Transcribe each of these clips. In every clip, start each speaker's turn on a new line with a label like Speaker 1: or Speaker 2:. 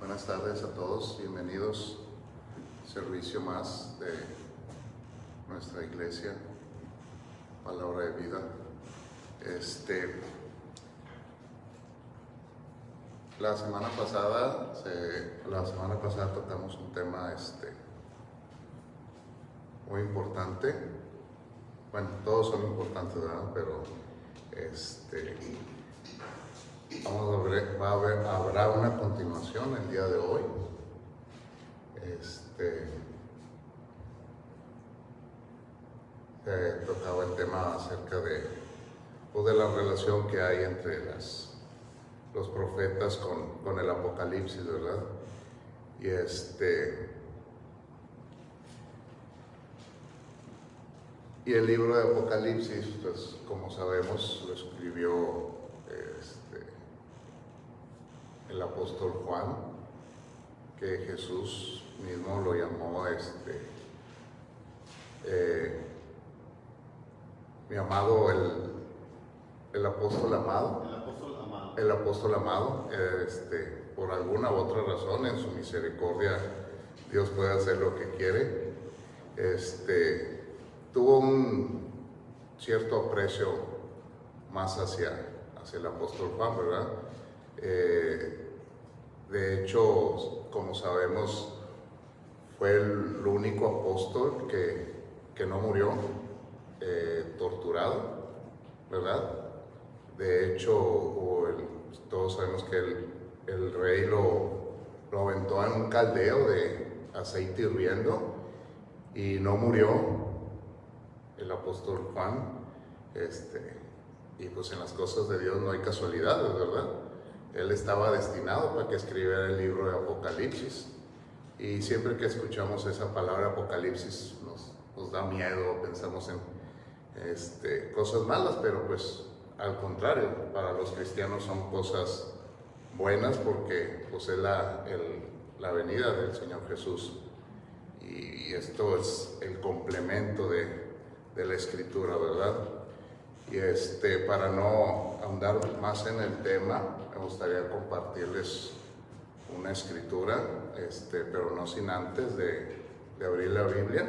Speaker 1: Buenas tardes a todos, bienvenidos a servicio más de nuestra iglesia, Palabra de Vida. La semana pasada tocamos un tema muy importante. Bueno, todos son importantes, ¿verdad? Pero habrá una continuación el día de hoy. Tocaba el tema acerca de la relación que hay entre los profetas con el Apocalipsis, ¿verdad? Y el libro de Apocalipsis, pues como sabemos, lo escribió el apóstol Juan, que Jesús mismo lo llamó mi amado, el apóstol amado. El apóstol amado, por alguna u otra razón, en su misericordia, Dios puede hacer lo que quiere. Tuvo un cierto aprecio más hacia el apóstol Juan, ¿verdad? De hecho, como sabemos, fue el único apóstol que no murió torturado, ¿verdad? De hecho, todos sabemos que el rey lo aventó en un caldero de aceite hirviendo y no murió el apóstol Juan. Y pues en las cosas de Dios no hay casualidades, ¿verdad? Él estaba destinado para que escribiera el libro de Apocalipsis. Y siempre que escuchamos esa palabra Apocalipsis nos da miedo, pensamos en cosas malas, pero pues al contrario, para los cristianos son cosas buenas porque pues es la venida del Señor Jesús. Y esto es el complemento de la Escritura, ¿verdad? Y para no ahondar más en el tema, me gustaría compartirles una escritura, pero no sin antes de abrir la Biblia.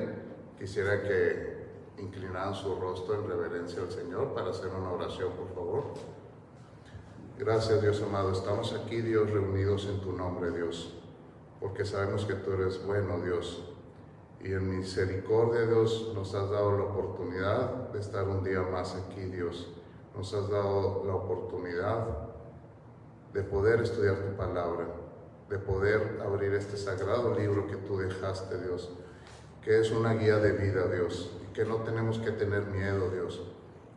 Speaker 1: Quisiera que inclinaran su rostro en reverencia al Señor para hacer una oración, por favor. Gracias, Dios amado. Estamos aquí, Dios, reunidos en tu nombre, Dios, porque sabemos que tú eres bueno, Dios. Y en misericordia, Dios, nos has dado la oportunidad de estar un día más aquí, Dios. Nos has dado la oportunidad de poder estudiar tu palabra, de poder abrir este sagrado libro que tú dejaste, Dios, que es una guía de vida, Dios, y que no tenemos que tener miedo, Dios.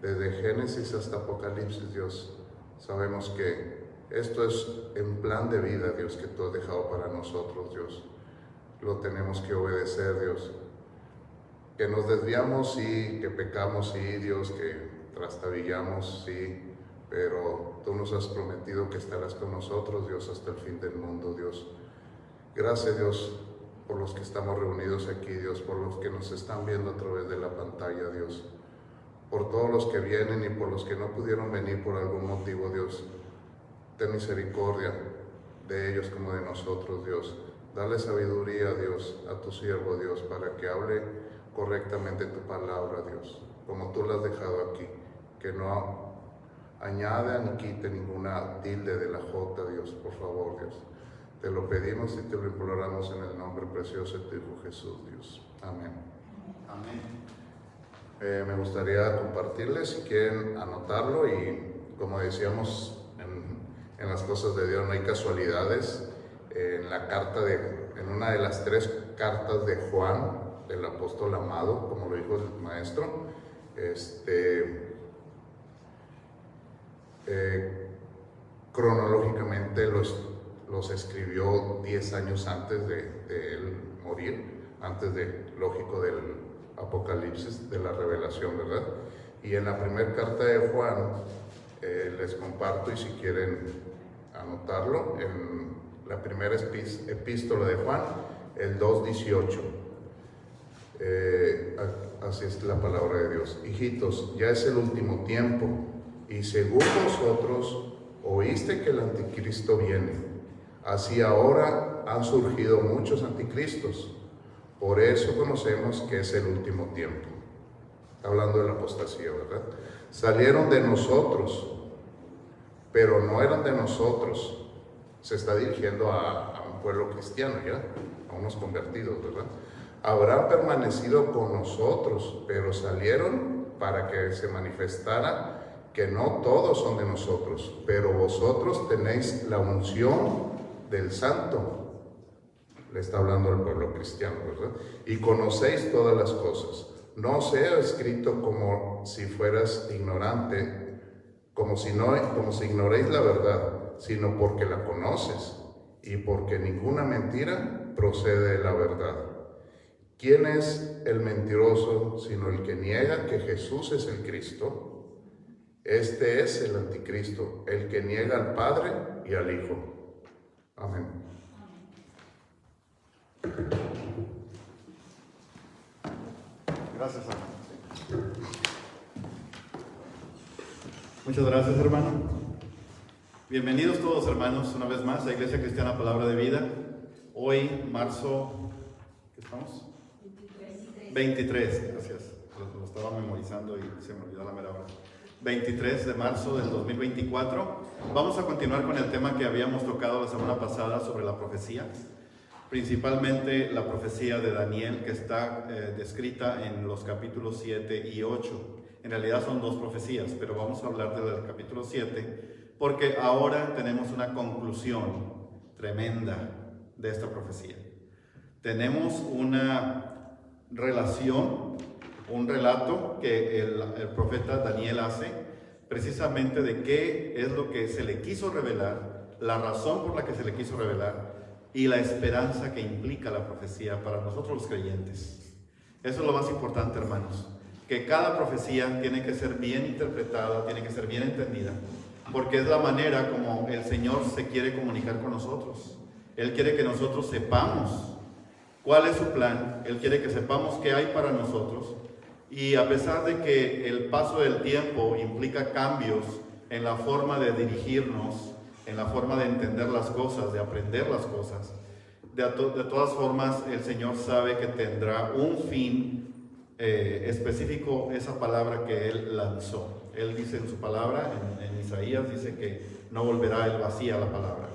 Speaker 1: Desde Génesis hasta Apocalipsis, Dios, sabemos que esto es un plan de vida, Dios, que tú has dejado para nosotros, Dios. Lo tenemos que obedecer, Dios. Que nos desviamos, sí, que pecamos, sí, Dios, que trastabillamos, sí, pero tú nos has prometido que estarás con nosotros, Dios, hasta el fin del mundo, Dios. Gracias, Dios, por los que estamos reunidos aquí, Dios, por los que nos están viendo a través de la pantalla, Dios, por todos los que vienen y por los que no pudieron venir por algún motivo, Dios. Ten misericordia de ellos como de nosotros, Dios. Dale sabiduría, Dios, a tu siervo, Dios, para que hable correctamente tu palabra, Dios, como tú la has dejado aquí, que no añada ni quite ninguna tilde de la J, Dios, por favor, Dios. Te lo pedimos y te lo imploramos en el nombre precioso de tu Hijo Jesús, Dios. Amén. Amén. Me gustaría compartirles, si quieren anotarlo, y como decíamos, en las cosas de Dios no hay casualidades. En una de las 3 cartas de Juan, del apóstol amado, como lo dijo el maestro, cronológicamente los escribió 10 años antes de él morir, antes lógico, del Apocalipsis, de la revelación, ¿verdad? Y en la primera carta de Juan, les comparto, y si quieren anotarlo, en la primera epístola de Juan, el 2:18. Así es la palabra de Dios. Hijitos, ya es el último tiempo, y según vosotros oíste que el anticristo viene. Así ahora han surgido muchos anticristos. Por eso conocemos que es el último tiempo. Está hablando de la apostasía, ¿verdad? Salieron de nosotros, pero no eran de nosotros. Se está dirigiendo a un pueblo cristiano ya, a unos convertidos, ¿verdad? Habrán permanecido con nosotros, pero salieron para que se manifestara que no todos son de nosotros, pero vosotros tenéis la unción del Santo. Le está hablando al pueblo cristiano, ¿verdad? Y conocéis todas las cosas. No os he escrito como si fueras ignorante, como si ignoréis la verdad, sino porque la conoces y porque ninguna mentira procede de la verdad. ¿Quién es el mentiroso sino el que niega que Jesús es el Cristo? Este es el anticristo, el que niega al Padre y al Hijo. Amén.
Speaker 2: Gracias, hermano. Muchas gracias, hermano. Bienvenidos todos, hermanos, una vez más a Iglesia Cristiana Palabra de Vida. Hoy, marzo, ¿qué estamos? 23, gracias. Lo estaba memorizando y se me olvidó la mera hora. 23 de marzo del 2024. Vamos a continuar con el tema que habíamos tocado la semana pasada sobre la profecía. Principalmente la profecía de Daniel, que está descrita en los capítulos 7 y 8. En realidad son dos profecías, pero vamos a hablar del capítulo 7, porque ahora tenemos una conclusión tremenda de esta profecía. Tenemos una relación, un relato que el profeta Daniel hace, precisamente de qué es lo que se le quiso revelar, la razón por la que se le quiso revelar, y la esperanza que implica la profecía para nosotros los creyentes. Eso es lo más importante, hermanos, que cada profecía tiene que ser bien interpretada, tiene que ser bien entendida, porque es la manera como el Señor se quiere comunicar con nosotros. Él quiere que nosotros sepamos cuál es su plan, Él quiere que sepamos qué hay para nosotros, y a pesar de que el paso del tiempo implica cambios en la forma de dirigirnos, en la forma de entender las cosas, de aprender las cosas, de todas formas el Señor sabe que tendrá un fin específico esa palabra que Él lanzó. Él dice en su palabra, en Isaías, dice que no volverá Él vacía la palabra,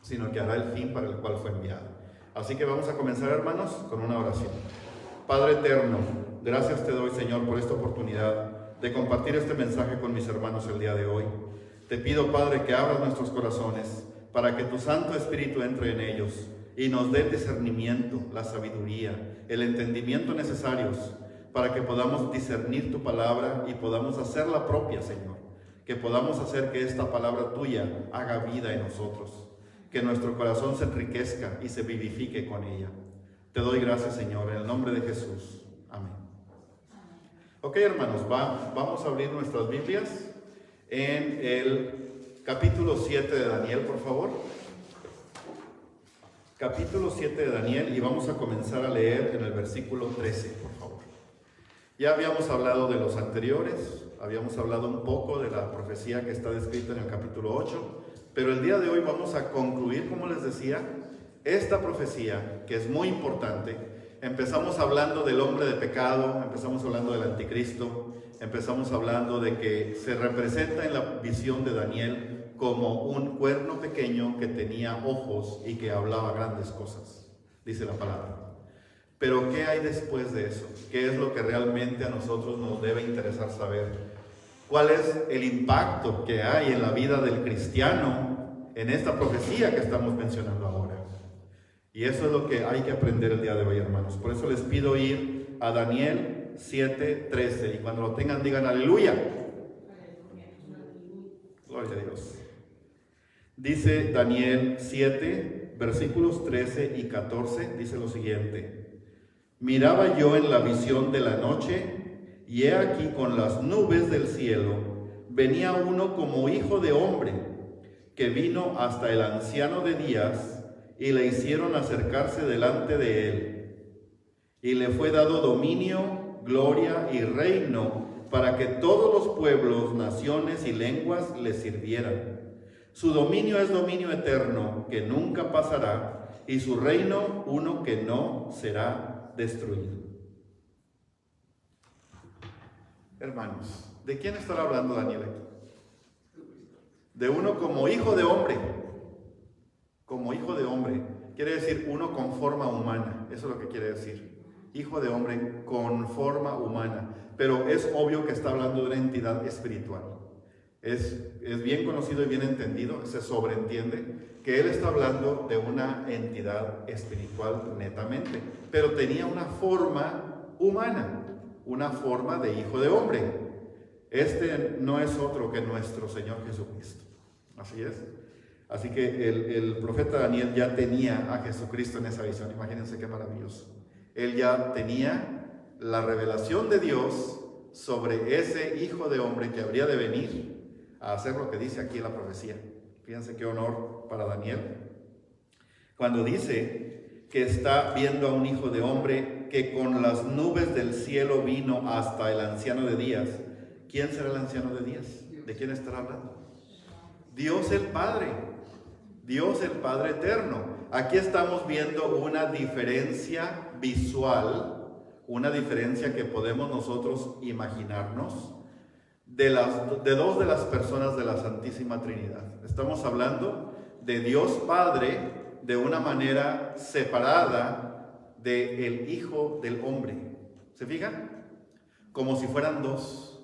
Speaker 2: sino que hará el fin para el cual fue enviado. Así que vamos a comenzar, hermanos, con una oración. Padre eterno, gracias te doy, Señor, por esta oportunidad de compartir este mensaje con mis hermanos el día de hoy. Te pido, Padre, que abras nuestros corazones para que tu Santo Espíritu entre en ellos y nos dé el discernimiento, la sabiduría, el entendimiento necesarios para que podamos discernir tu palabra y podamos hacerla propia, Señor. Que podamos hacer que esta palabra tuya haga vida en nosotros. Que nuestro corazón se enriquezca y se vivifique con ella. Te doy gracias, Señor, en el nombre de Jesús. Amén. Ok, hermanos, vamos a abrir nuestras Biblias en el capítulo 7 de Daniel, por favor. Capítulo 7 de Daniel, y vamos a comenzar a leer en el versículo 13, por favor. Ya habíamos hablado de los anteriores, habíamos hablado un poco de la profecía que está descrita en el capítulo 8, pero el día de hoy vamos a concluir, como les decía, esta profecía, que es muy importante. Empezamos hablando del hombre de pecado, empezamos hablando del anticristo, empezamos hablando de que se representa en la visión de Daniel como un cuerno pequeño que tenía ojos y que hablaba grandes cosas, dice la palabra. Pero ¿qué hay después de eso? ¿Qué es lo que realmente a nosotros nos debe interesar saber? ¿Cuál es el impacto que hay en la vida del cristiano en esta profecía que estamos mencionando ahora? Y eso es lo que hay que aprender el día de hoy, hermanos. Por eso les pido ir a Daniel 7:13. Y cuando lo tengan, digan aleluya. Gloria a Dios. Dice Daniel 7, versículos 13 y 14. Dice lo siguiente: Miraba yo en la visión de la noche, y he aquí con las nubes del cielo venía uno como hijo de hombre, que vino hasta el anciano de días, y le hicieron acercarse delante de él. Y le fue dado dominio, gloria y reino, para que todos los pueblos, naciones y lenguas le sirvieran. Su dominio es dominio eterno que nunca pasará, y su reino uno que no será destruido. Hermanos, ¿de quién estará hablando Daniel aquí? De uno como hijo de hombre. Como hijo de hombre. Quiere decir uno con forma humana. Eso es lo que quiere decir. Hijo de hombre con forma humana. Pero es obvio que está hablando de una entidad espiritual. Es bien conocido y bien entendido, se sobreentiende que él está hablando de una entidad espiritual netamente, pero tenía una forma humana, una forma de hijo de hombre. Este no es otro que nuestro Señor Jesucristo. Así es. Así que el profeta Daniel ya tenía a Jesucristo en esa visión. Imagínense qué maravilloso. Él ya tenía la revelación de Dios sobre ese hijo de hombre que habría de venir a hacer lo que dice aquí la profecía. Fíjense qué honor para Daniel. Cuando dice que está viendo a un hijo de hombre que con las nubes del cielo vino hasta el anciano de días. ¿Quién será el anciano de días? ¿De quién estará hablando? Dios el Padre. Dios el Padre eterno. Aquí estamos viendo una diferencia visual, una diferencia que podemos nosotros imaginarnos de dos de las personas de la Santísima Trinidad. Estamos hablando de Dios Padre de una manera separada del Hijo del Hombre. ¿Se fijan? Como si fueran dos.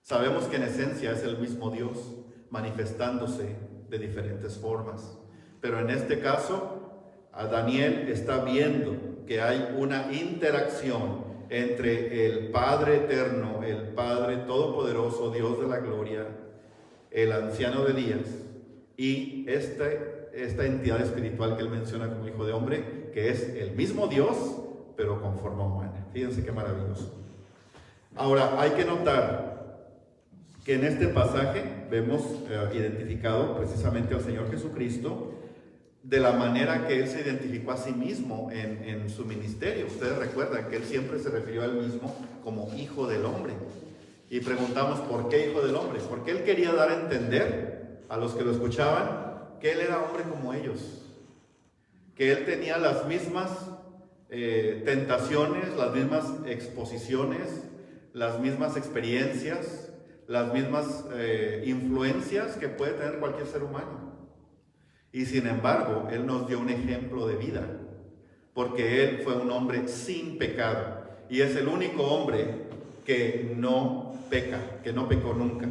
Speaker 2: Sabemos que en esencia es el mismo Dios, manifestándose de diferentes formas. Pero en este caso, a Daniel está viendo que hay una interacción entre el Padre eterno, el Padre todopoderoso, Dios de la gloria, el anciano de días, y esta entidad espiritual que él menciona como hijo de hombre, que es el mismo Dios, pero con forma humana. Fíjense qué maravilloso. Ahora, hay que notar que en este pasaje vemos identificado precisamente al Señor Jesucristo de la manera que Él se identificó a sí mismo en su ministerio. Ustedes recuerdan que Él siempre se refirió a Él mismo como Hijo del Hombre. Y preguntamos, ¿por qué Hijo del Hombre? Porque Él quería dar a entender a los que lo escuchaban que Él era hombre como ellos. Que Él tenía las mismas tentaciones, las mismas exposiciones, las mismas experiencias, las mismas influencias que puede tener cualquier ser humano. Y sin embargo, Él nos dio un ejemplo de vida, porque Él fue un hombre sin pecado, y es el único hombre que no peca, que no pecó nunca.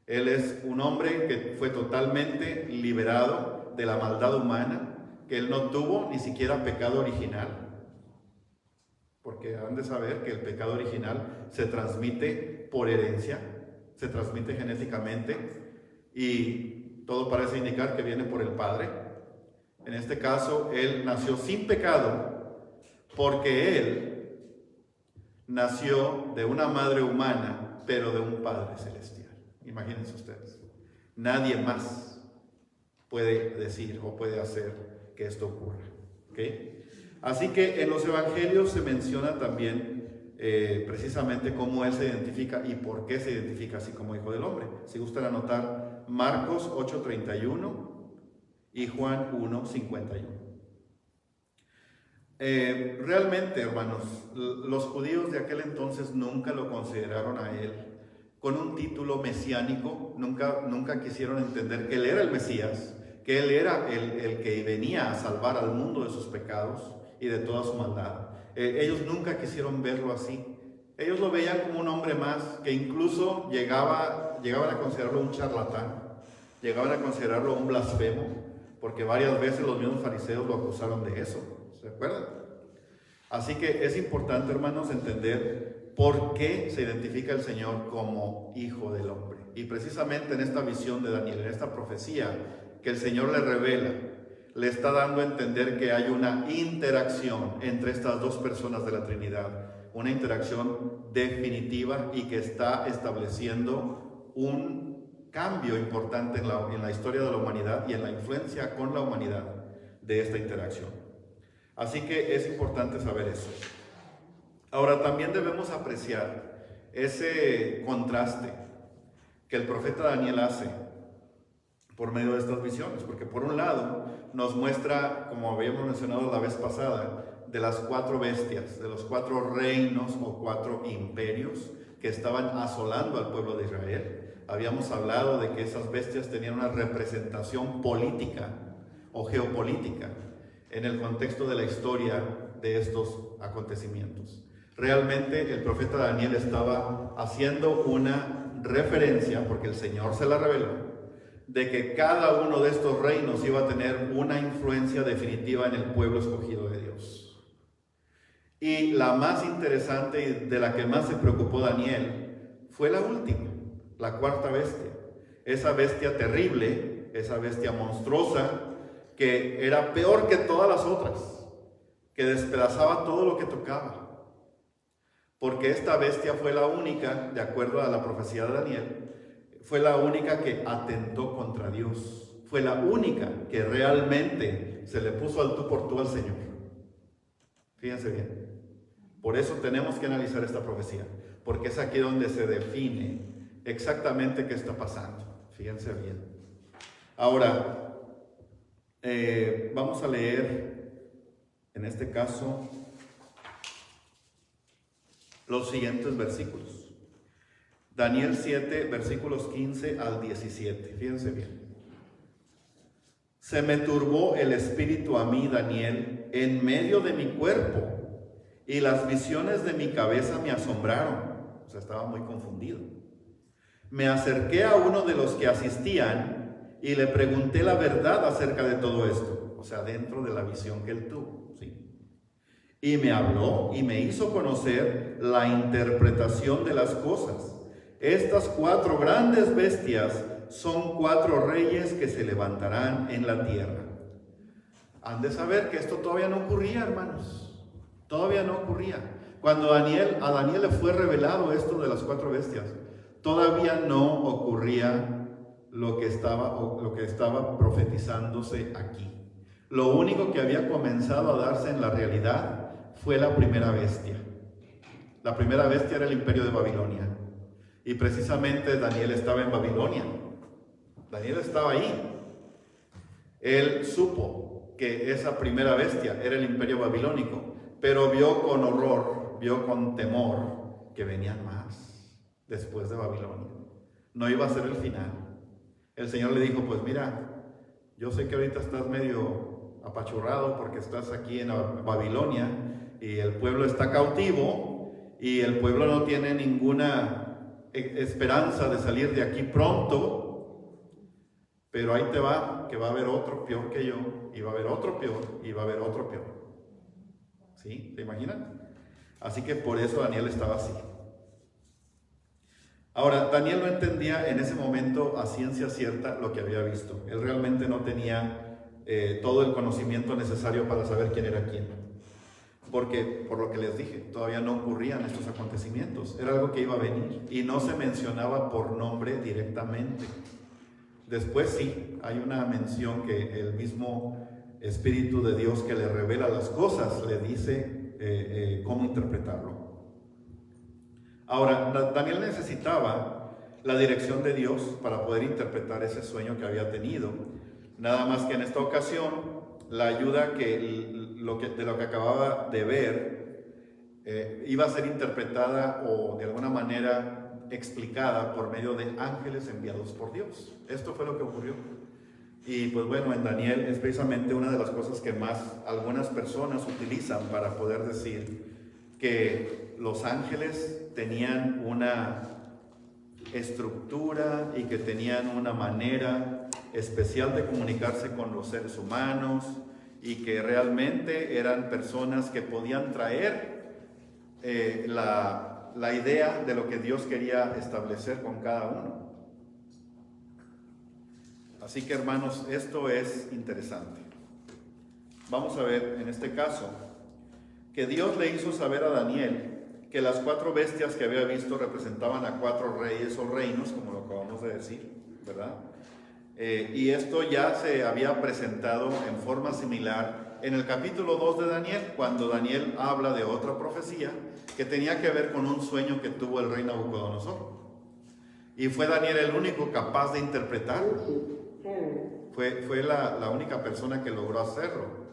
Speaker 2: Él es un hombre que fue totalmente liberado de la maldad humana, que Él no tuvo ni siquiera pecado original, porque han de saber que el pecado original se transmite por herencia, se transmite genéticamente, y todo parece indicar que viene por el Padre. En este caso, Él nació sin pecado porque Él nació de una madre humana, pero de un Padre celestial. Imagínense ustedes. Nadie más puede decir o puede hacer que esto ocurra. ¿Okay? Así que en los evangelios se menciona también precisamente cómo Él se identifica y por qué se identifica así como Hijo del Hombre. Si gustan anotar Marcos 8:31 y Juan 1:51. Realmente, hermanos, los judíos de aquel entonces nunca lo consideraron a Él con un título mesiánico, nunca quisieron entender que Él era el Mesías, que Él era el que venía a salvar al mundo de sus pecados y de toda su maldad. Ellos nunca quisieron verlo así. Ellos lo veían como un hombre más, que incluso llegaban a considerarlo un charlatán, llegaban a considerarlo un blasfemo, porque varias veces los mismos fariseos lo acusaron de eso. ¿Se acuerdan? Así que es importante, hermanos, entender por qué se identifica el Señor como Hijo del Hombre. Y precisamente en esta visión de Daniel, en esta profecía que el Señor le revela, le está dando a entender que hay una interacción entre estas dos personas de la Trinidad, una interacción definitiva y que está estableciendo un cambio importante en la historia de la humanidad y en la influencia con la humanidad de esta interacción. Así que es importante saber eso. Ahora también debemos apreciar ese contraste que el profeta Daniel hace por medio de estas visiones, porque por un lado nos muestra, como habíamos mencionado la vez pasada, de las 4 bestias, de los 4 reinos o 4 imperios que estaban asolando al pueblo de Israel. Habíamos hablado de que esas bestias tenían una representación política o geopolítica en el contexto de la historia de estos acontecimientos. Realmente el profeta Daniel estaba haciendo una referencia, porque el Señor se la reveló, de que cada uno de estos reinos iba a tener una influencia definitiva en el pueblo escogido de Dios. Y la más interesante y de la que más se preocupó Daniel fue la última, la 4ª bestia. Esa bestia terrible, esa bestia monstruosa, que era peor que todas las otras, que despedazaba todo lo que tocaba. Porque esta bestia fue la única, de acuerdo a la profecía de Daniel, fue la única que atentó contra Dios. Fue la única que realmente se le puso al tú por tú al Señor. Fíjense bien. Por eso tenemos que analizar esta profecía, porque es aquí donde se define exactamente qué está pasando. Fíjense bien. Ahora, vamos a leer, en este caso, los siguientes versículos. Daniel 7, versículos 15 al 17. Fíjense bien. Se me turbó el espíritu a mí, Daniel, en medio de mi cuerpo, y las visiones de mi cabeza me asombraron. O sea, estaba muy confundido. Me acerqué a uno de los que asistían y le pregunté la verdad acerca de todo esto. O sea, dentro de la visión que él tuvo, ¿sí? Y me habló y me hizo conocer la interpretación de las cosas. Estas 4 grandes bestias son 4 reyes que se levantarán en la tierra. Han de saber que esto todavía no ocurría, hermanos. Todavía no ocurría. Cuando a Daniel le fue revelado esto de las 4 bestias, todavía no ocurría lo que estaba profetizándose aquí. Lo único que había comenzado a darse en la realidad fue la primera bestia. La primera bestia era el imperio de Babilonia. Y precisamente Daniel estaba en Babilonia. Daniel estaba ahí. Él supo que esa primera bestia era el imperio babilónico, pero vio con horror, vio con temor que venían más después de Babilonia. No iba a ser el final. El Señor le dijo, pues mira, yo sé que ahorita estás medio apachurrado porque estás aquí en Babilonia y el pueblo está cautivo y el pueblo no tiene ninguna esperanza de salir de aquí pronto, pero ahí te va, que va a haber otro peor que yo, y va a haber otro peor, y va a haber otro peor. ¿Sí? ¿Se imaginan? Así que por eso Daniel estaba así. Ahora, Daniel no entendía en ese momento a ciencia cierta lo que había visto. Él realmente no tenía todo el conocimiento necesario para saber quién era quién. Porque, por lo que les dije, todavía no ocurrían estos acontecimientos. Era algo que iba a venir y no se mencionaba por nombre directamente. Después sí, hay una mención que el mismo Espíritu de Dios que le revela las cosas le dice cómo interpretarlo. Ahora, Daniel necesitaba la dirección de Dios para poder interpretar ese sueño que había tenido. Nada más que en esta ocasión, la ayuda de lo que acababa de ver iba a ser interpretada o de alguna manera explicada por medio de ángeles enviados por Dios. Esto fue lo que ocurrió. Y pues bueno, en Daniel es precisamente una de las cosas que más algunas personas utilizan para poder decir que los ángeles tenían una estructura y que tenían una manera especial de comunicarse con los seres humanos y que realmente eran personas que podían traer la idea de lo que Dios quería establecer con cada uno. Así que hermanos, esto es interesante. Vamos a ver en este caso que Dios le hizo saber a Daniel que las 4 bestias que había visto representaban a 4 reyes o reinos, como lo acabamos de decir, ¿verdad? Y esto ya se había presentado en forma similar en el capítulo 2 de Daniel, cuando Daniel habla de otra profecía que tenía que ver con un sueño que tuvo el rey Nabucodonosor. Y fue Daniel el único capaz de interpretarlo. Fue la única persona que logró hacerlo.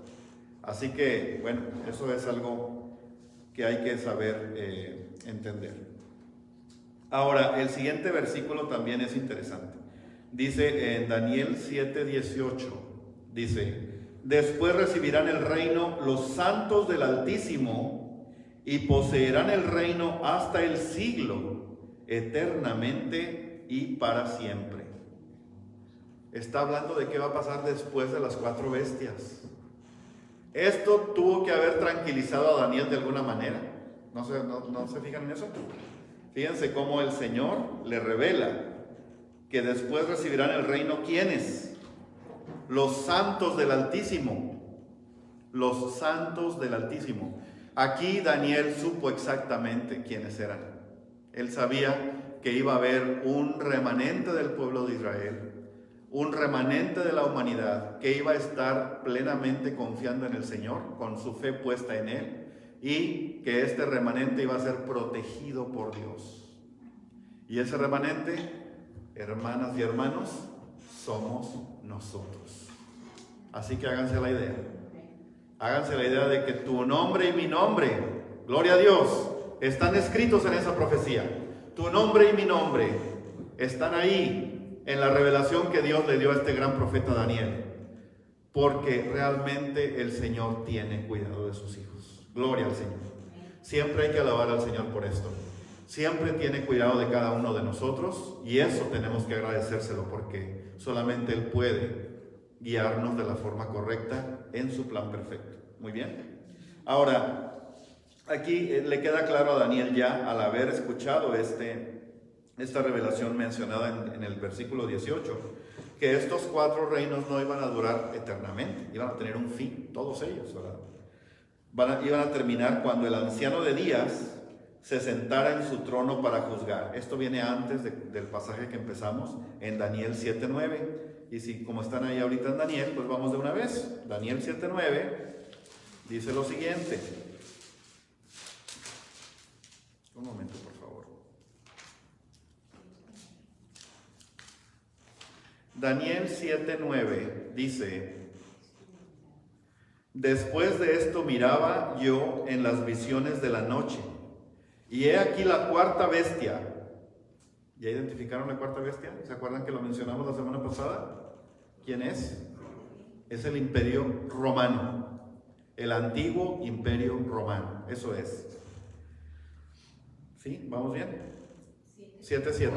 Speaker 2: Así que, bueno, eso es algo que hay que saber entender. Ahora, el siguiente versículo también es interesante. Dice en Daniel 7:18, dice: después recibirán el reino los santos del Altísimo y poseerán el reino hasta el siglo, eternamente y para siempre. Está hablando de qué va a pasar después de las 4 bestias. Esto tuvo que haber tranquilizado a Daniel de alguna manera. ¿No se fijan en eso? Fíjense cómo el Señor le revela que después recibirán el reino, ¿quiénes? Los santos del Altísimo. Los santos del Altísimo. Aquí Daniel supo exactamente quiénes eran. Él sabía que iba a haber un remanente del pueblo de Israel, un remanente de la humanidad que iba a estar plenamente confiando en el Señor, con su fe puesta en Él, y que este remanente iba a ser protegido por Dios. Y ese remanente, hermanas y hermanos, somos nosotros. Así que háganse la idea. Háganse la idea de que tu nombre y mi nombre, gloria a Dios, están escritos en esa profecía. Tu nombre y mi nombre están ahí en la revelación que Dios le dio a este gran profeta Daniel. Porque realmente el Señor tiene cuidado de sus hijos. Gloria al Señor. Siempre hay que alabar al Señor por esto. Siempre tiene cuidado de cada uno de nosotros, y eso tenemos que agradecérselo, porque solamente Él puede guiarnos de la forma correcta en su plan perfecto. Muy bien. Ahora, aquí le queda claro a Daniel, ya al haber escuchado esta revelación mencionada en el versículo 18, que estos 4 reinos no iban a durar eternamente, iban a tener un fin, todos ellos, ¿verdad? Iban a terminar cuando el anciano de días se sentara en su trono para juzgar. Esto viene antes del pasaje que empezamos en Daniel 7:9. Y si como están ahí ahorita en Daniel, pues vamos de una vez. Daniel 7:9 dice lo siguiente. Un momento, por favor. Daniel 7:9 dice: después de esto miraba yo en las visiones de la noche, y he aquí la 4ª bestia. ¿Ya identificaron la 4ª bestia? ¿Se acuerdan que lo mencionamos la semana pasada? ¿Quién es? Es el Imperio Romano. El antiguo Imperio Romano. Eso es. ¿Sí? ¿Vamos bien? 7:7.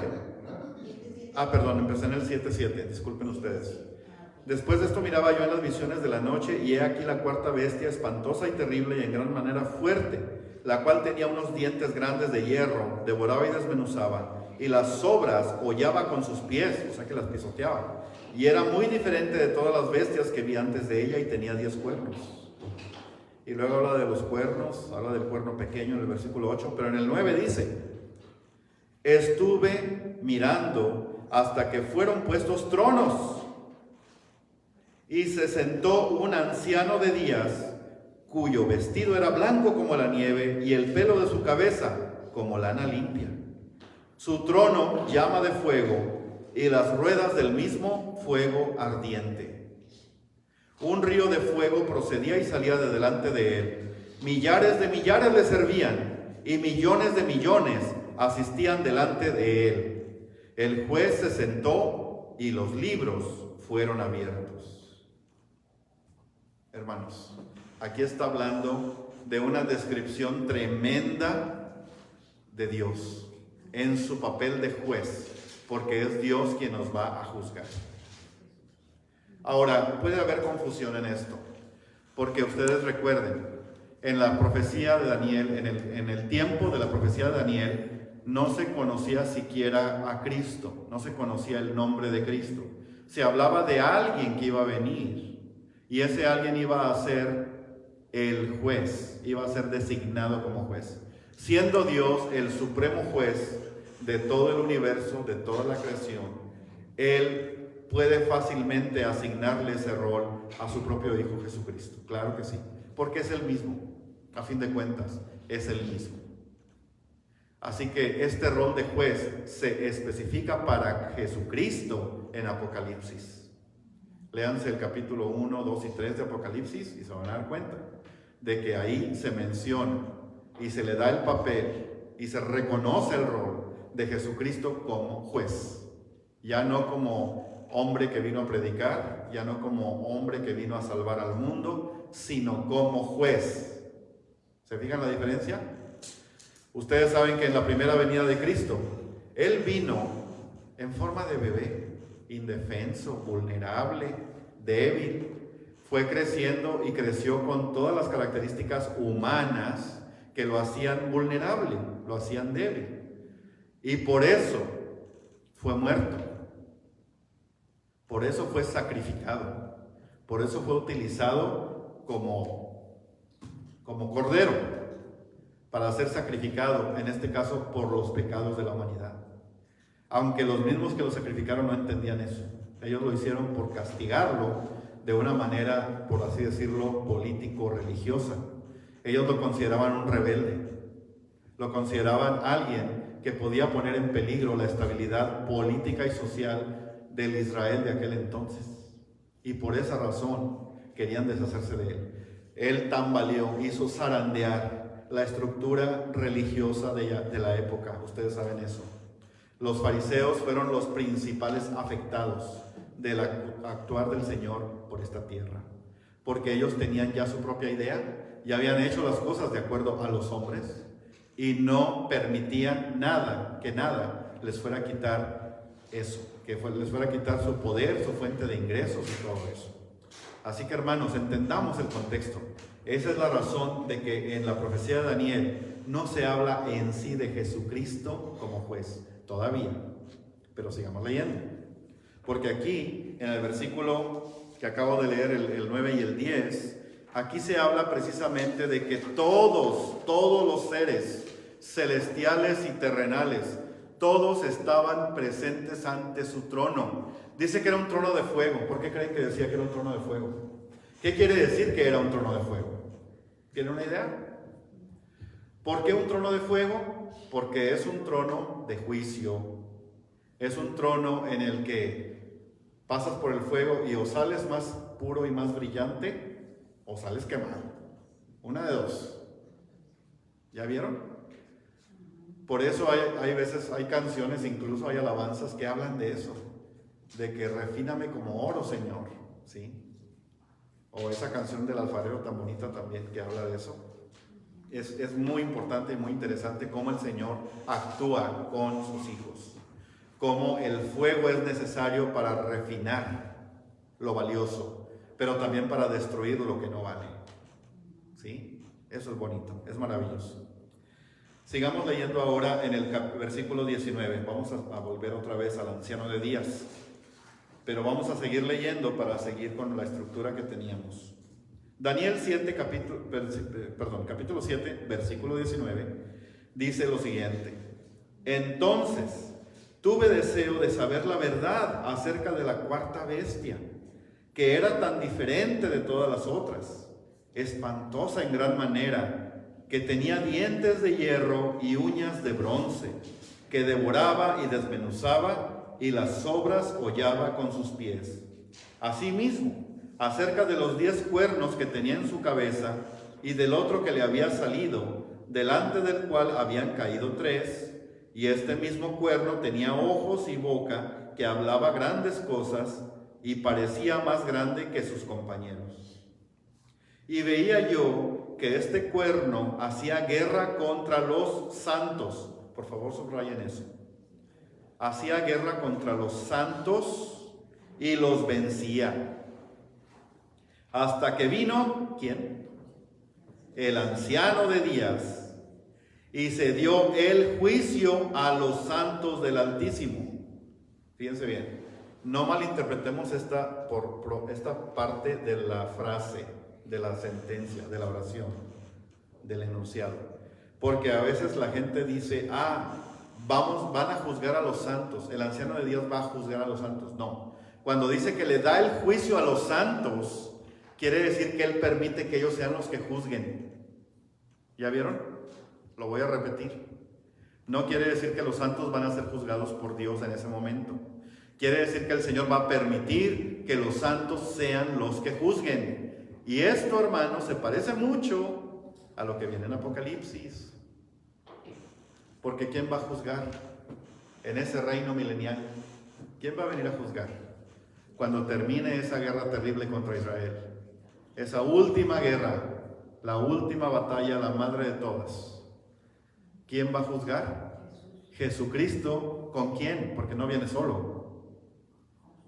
Speaker 2: Perdón, empecé en el 7:7. Disculpen ustedes. Después de esto miraba yo en las visiones de la noche, y he aquí la 4ª bestia, espantosa y terrible y en gran manera fuerte, la cual tenía unos dientes grandes de hierro, devoraba y desmenuzaba, y las sobras hollaba con sus pies, o sea que las pisoteaba, y era muy diferente de todas las bestias que vi antes de ella, y tenía 10 cuernos. Y luego habla de los cuernos, habla del cuerno pequeño en el versículo 8, pero en el 9 dice: estuve mirando hasta que fueron puestos tronos, y se sentó un anciano de días, cuyo vestido era blanco como la nieve, y el pelo de su cabeza como lana limpia. Su trono llama de fuego, y las ruedas del mismo fuego ardiente. Un río de fuego procedía y salía de delante de él. Millares de millares le servían, y millones de millones asistían delante de él. El juez se sentó, y los libros fueron abiertos. Hermanos, aquí está hablando de una descripción tremenda de Dios en su papel de juez, porque es Dios quien nos va a juzgar. Ahora, puede haber confusión en esto, porque ustedes recuerden, en la profecía de Daniel, en el tiempo de la profecía de Daniel, no se conocía siquiera a Cristo, no se conocía el nombre de Cristo. Se hablaba de alguien que iba a venir, y ese alguien iba a ser el juez, iba a ser designado como juez. Siendo Dios el supremo juez de todo el universo, de toda la creación, Él puede fácilmente asignarle ese rol a su propio Hijo Jesucristo. Claro que sí, porque es el mismo, a fin de cuentas, es el mismo. Así que este rol de juez se especifica para Jesucristo en Apocalipsis. Léanse el capítulo 1, 2 y 3 de Apocalipsis y se van a dar cuenta de que ahí se menciona y se le da el papel y se reconoce el rol de Jesucristo como juez. Ya no como hombre que vino a predicar, ya no como hombre que vino a salvar al mundo, sino como juez. ¿Se fijan la diferencia? Ustedes saben que en la primera venida de Cristo, Él vino en forma de bebé, indefenso, vulnerable, débil. Fue creciendo y creció con todas las características humanas que lo hacían vulnerable, lo hacían débil. Y por eso fue muerto. Por eso fue sacrificado. Por eso fue utilizado como cordero para ser sacrificado, en este caso por los pecados de la humanidad. Aunque los mismos que lo sacrificaron no entendían eso. Ellos lo hicieron por castigarlo de una manera, por así decirlo, político-religiosa. Ellos lo consideraban un rebelde. Lo consideraban alguien que podía poner en peligro la estabilidad política y social del Israel de aquel entonces. Y por esa razón querían deshacerse de él. Él tambaleó, hizo zarandear la estructura religiosa de la época. Ustedes saben eso. Los fariseos fueron los principales afectados del actuar del Señor por esta tierra, porque ellos tenían ya su propia idea, ya habían hecho las cosas de acuerdo a los hombres y no permitían que nada les fuera a quitar eso, les fuera a quitar su poder, su fuente de ingresos y todo eso. Así que, hermanos, entendamos el contexto. Esa es la razón de que en la profecía de Daniel no se habla en sí de Jesucristo como juez todavía, pero sigamos leyendo. Porque aquí, en el versículo que acabo de leer, el 9 y el 10, aquí se habla precisamente de que todos los seres celestiales y terrenales, todos estaban presentes ante su trono. Dice que era un trono de fuego. ¿Por qué creen que decía que era un trono de fuego? ¿Qué quiere decir que era un trono de fuego? ¿Tienen una idea? ¿Por qué un trono de fuego? Porque es un trono de juicio. Es un trono en el que pasas por el fuego y o sales más puro y más brillante o sales quemado. Una de dos. ¿Ya vieron? Por eso hay veces, hay canciones, incluso hay alabanzas que hablan de eso. De que refíname como oro, Señor. ¿Sí? O esa canción del alfarero tan bonita también que habla de eso. Es muy importante y muy interesante cómo el Señor actúa con sus hijos. Cómo el fuego es necesario para refinar lo valioso, pero también para destruir lo que no vale. ¿Sí? Eso es bonito, es maravilloso. Sigamos leyendo ahora en el versículo 19. Vamos a volver otra vez al anciano de días, pero vamos a seguir leyendo para seguir con la estructura que teníamos. Daniel 7, capítulo 7, versículo 19, dice lo siguiente: entonces tuve deseo de saber la verdad acerca de la cuarta bestia, que era tan diferente de todas las otras, espantosa en gran manera, que tenía dientes de hierro y uñas de bronce, que devoraba y desmenuzaba, y las sobras hollaba con sus pies. Asimismo, acerca de los 10 cuernos que tenía en su cabeza, y del otro que le había salido, delante del cual habían caído 3, y este mismo cuerno tenía ojos y boca, que hablaba grandes cosas, y parecía más grande que sus compañeros. Y veía yo que este cuerno hacía guerra contra los santos. Por favor, subrayen eso. Hacía guerra contra los santos y los vencía. Hasta que vino, ¿quién? El anciano de días, y se dio el juicio a los santos del Altísimo. Fíjense bien, no malinterpretemos esta parte de la frase, de la sentencia, de la oración, del enunciado. Porque a veces la gente dice, van a juzgar a los santos, el anciano de días va a juzgar a los santos. No, cuando dice que le da el juicio a los santos, quiere decir que Él permite que ellos sean los que juzguen. ¿Ya vieron? Lo voy a repetir. No quiere decir que los santos van a ser juzgados por Dios en ese momento. Quiere decir que el Señor va a permitir que los santos sean los que juzguen. Y esto, hermanos, se parece mucho a lo que viene en Apocalipsis. Porque ¿quién va a juzgar en ese reino milenial? ¿Quién va a venir a juzgar cuando termine esa guerra terrible contra Israel? Esa última guerra, la última batalla, la madre de todas. ¿Quién va a juzgar? Jesucristo. ¿Con quién? Porque no viene solo.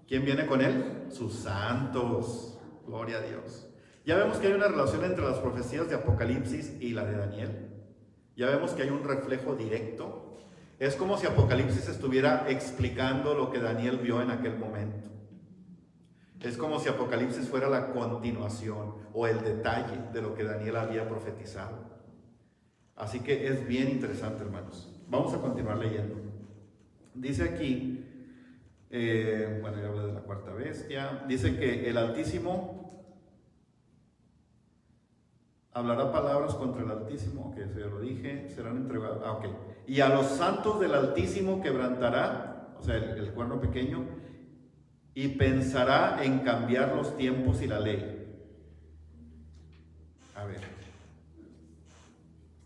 Speaker 2: ¿Quién viene con él? Sus santos. Gloria a Dios. Ya vemos que hay una relación entre las profecías de Apocalipsis y la de Daniel. Ya vemos que hay un reflejo directo. Es como si Apocalipsis estuviera explicando lo que Daniel vio en aquel momento. Es como si Apocalipsis fuera la continuación o el detalle de lo que Daniel había profetizado. Así que es bien interesante, hermanos. Vamos a continuar leyendo. Dice aquí, bueno, ya hablé de la cuarta bestia. Dice que el Altísimo hablará palabras contra el Altísimo, que eso ya lo dije, serán entregados. Ok. Y a los santos del Altísimo quebrantará, o sea, el cuerno pequeño, y pensará en cambiar los tiempos y la ley. A ver,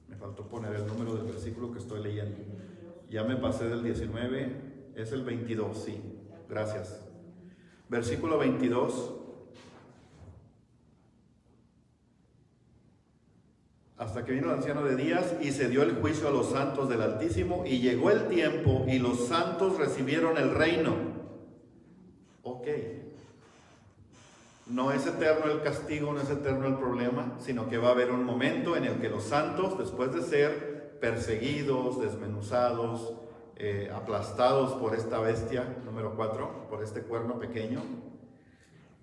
Speaker 2: me faltó poner el número del versículo que estoy leyendo. Ya me pasé del 19, es el 22, sí, gracias. Versículo 22. Hasta que vino el anciano de días y se dio el juicio a los santos del Altísimo, y llegó el tiempo y los santos recibieron el reino. Ok. No es eterno el castigo, no es eterno el problema, sino que va a haber un momento en el que los santos, después de ser perseguidos, desmenuzados, aplastados por esta bestia, número 4, por este cuerno pequeño,